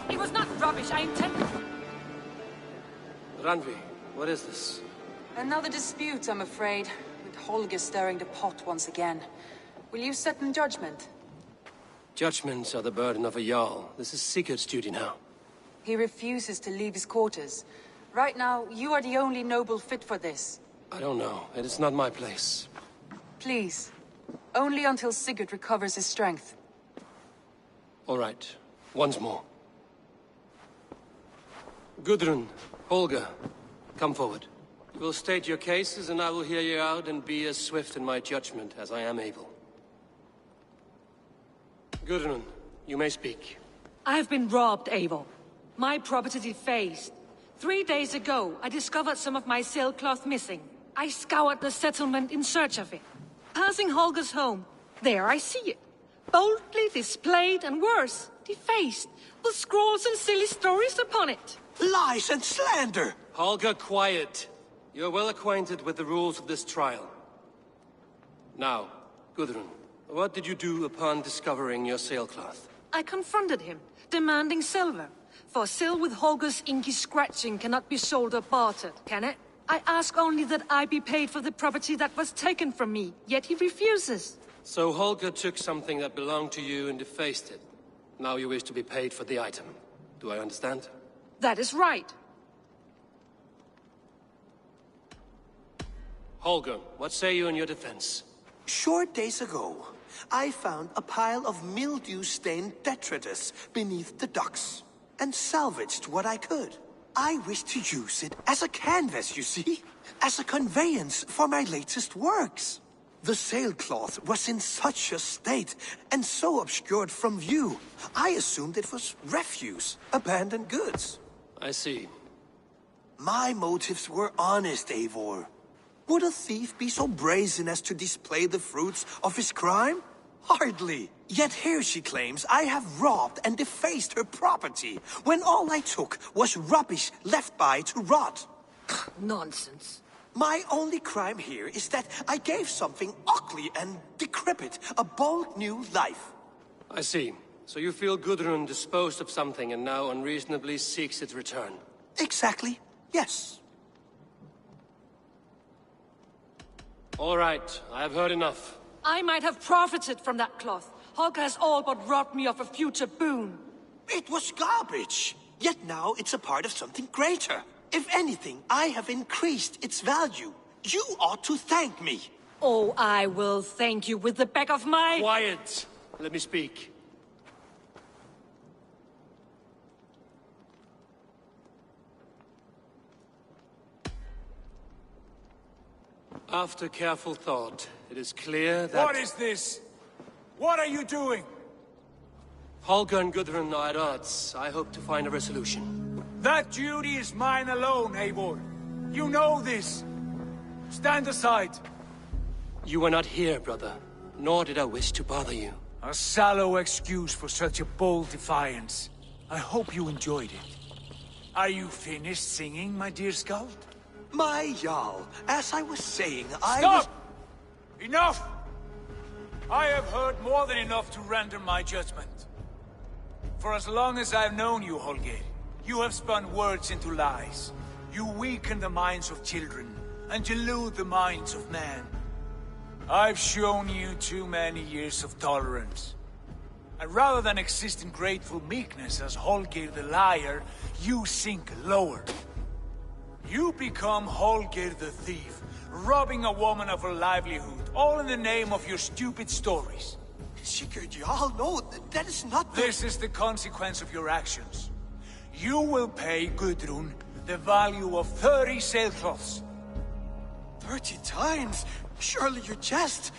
It was not rubbish, I intended...
Randvi, what is this?
Another dispute, I'm afraid, with Holger stirring the pot once again. Will you sit in judgment?
Judgments are the burden of a Jarl. This is Sigurd's duty now.
He refuses to leave his quarters. Right now, you are the only noble fit for this.
I don't know. It is not my place.
Please. Only until Sigurd recovers his strength.
All right. Once more. Gudrun, Holger, come forward. You will state your cases, and I will hear you out and be as swift in my judgment as I am able. Gudrun, you may speak.
I have been robbed, Eivor. My property defaced. 3 days ago, I discovered some of my sailcloth missing. I scoured the settlement in search of it. Passing Holger's home, there I see it. Boldly displayed and worse, defaced, with scrawls and silly stories upon it.
Lies and slander!
Holger, quiet. You're well acquainted with the rules of this trial. Now, Gudrun, what did you do upon discovering your sailcloth?
I confronted him, demanding silver. For sil with Holger's inky scratching cannot be sold or bartered, can it? I ask only that I be paid for the property that was taken from me, yet he refuses.
So Holger took something that belonged to you and defaced it. Now you wish to be paid for the item. Do I understand?
That is right.
Holger, what say you in your defense?
Short days ago, I found a pile of mildew-stained detritus beneath the docks, and salvaged what I could. I wish to use it as a canvas, you see? As a conveyance for my latest works. The sailcloth was in such a state, and so obscured from view, I assumed it was refuse, abandoned goods.
I see.
My motives were honest, Eivor. Would a thief be so brazen as to display the fruits of his crime? Hardly. Yet here she claims I have robbed and defaced her property, when all I took was rubbish left by to rot.
Nonsense.
My only crime here is that I gave something ugly and decrepit a bold new life.
I see. So you feel Gudrun disposed of something and now unreasonably seeks its return?
Exactly, yes.
All right, I have heard enough.
I might have profited from that cloth. Holger has all but robbed me of a future boon.
It was garbage. Yet now it's a part of something greater. If anything, I have increased its value. You ought to thank me.
Oh, I will thank you with the back of my...
Quiet! Let me speak. After careful thought, it is clear that...
What is this? What are you doing?
Holger and Gudrun are at odds. I hope to find a resolution.
That duty is mine alone, Eivor. You know this. Stand aside.
You were not here, brother. Nor did I wish to bother you.
A sallow excuse for such a bold defiance. I hope you enjoyed it. Are you finished singing, my dear Skald?
My Jarl, as I was saying,
Stop! Enough! I have heard more than enough to render my judgment. For as long as I've known you, Holger, you have spun words into lies. You weaken the minds of children, and delude the minds of men. I've shown you too many years of tolerance. And rather than exist in grateful meekness as Holger the liar, you sink lower. You become Holger the thief, robbing a woman of her livelihood, all in the name of your stupid stories.
Sigurd, Jarl, no, that is not the...
This is the consequence of your actions. You will pay Gudrun the value of 30 sailcloths.
30 times? Surely you jest.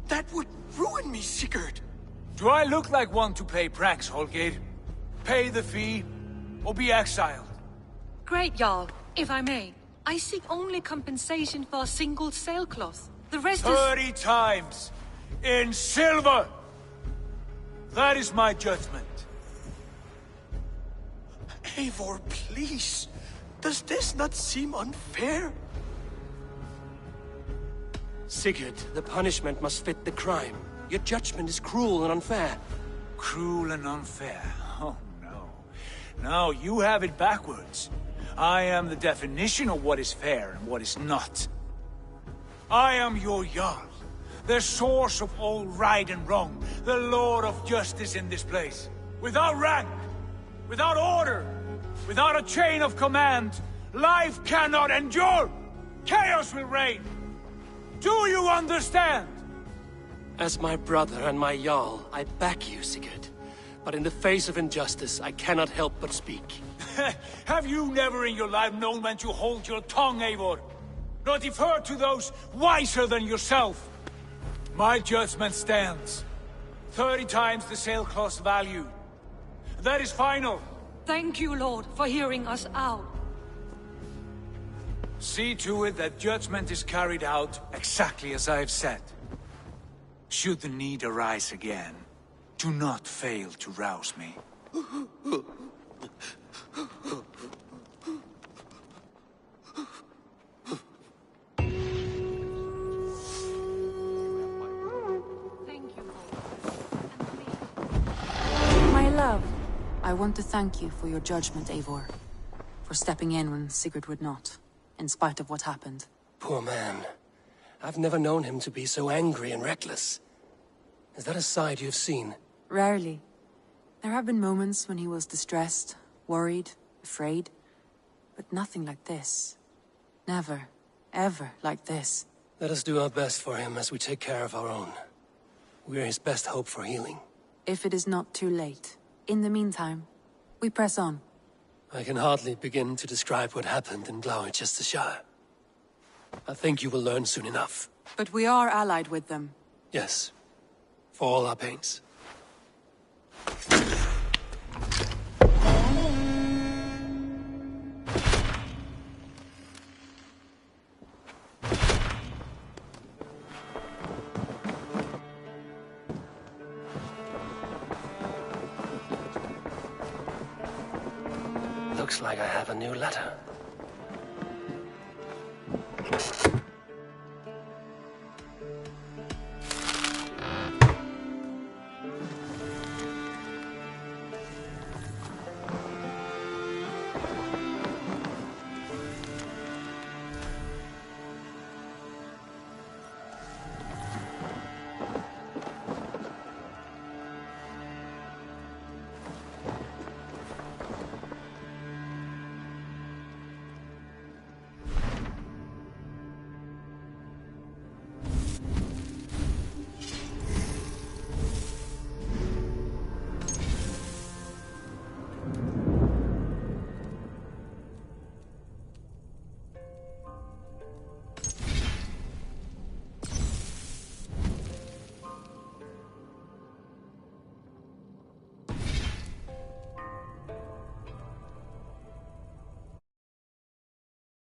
That would ruin me, Sigurd.
Do I look like one to pay pranks, Holger? Pay the fee, or be exiled.
Great, Jarl. If I may, I seek only compensation for a single sailcloth. The rest
30 times! In silver! That is my judgment.
Eivor, please. Does this not seem unfair?
Sigurd, the punishment must fit the crime. Your judgment is cruel and unfair.
Cruel and unfair? Oh no, you have it backwards. I am the definition of what is fair and what is not. I am your Jarl, the source of all right and wrong, the Lord of justice in this place. Without rank, without order, without a chain of command, life cannot endure! Chaos will reign! Do you understand?
As my brother and my Jarl, I back you, Sigurd. But in the face of injustice, I cannot help but speak.
Have you never in your life known when to hold your tongue, Eivor? Nor defer to those wiser than yourself? My judgment stands. 30 times the sailcloth's value. That is final.
Thank you, Lord, for hearing us out.
See to it that judgment is carried out exactly as I have said. Should the need arise again, do not fail to rouse me.
My love, I want to thank you for your judgment, Eivor. For stepping in when Sigurd would not, in spite of what happened.
Poor man. I've never known him to be so angry and reckless. Is that a side you've seen?
Rarely. There have been moments when he was distressed, worried, afraid. But nothing like this. Never, ever like this.
Let us do our best for him as we take care of our own. We're his best hope for healing.
If it is not too late. In the meantime, we press on.
I can hardly begin to describe what happened in Glowecestrescire. I think you will learn soon enough.
But we are allied with them.
Yes. For all our pains. Looks like I have a new letter.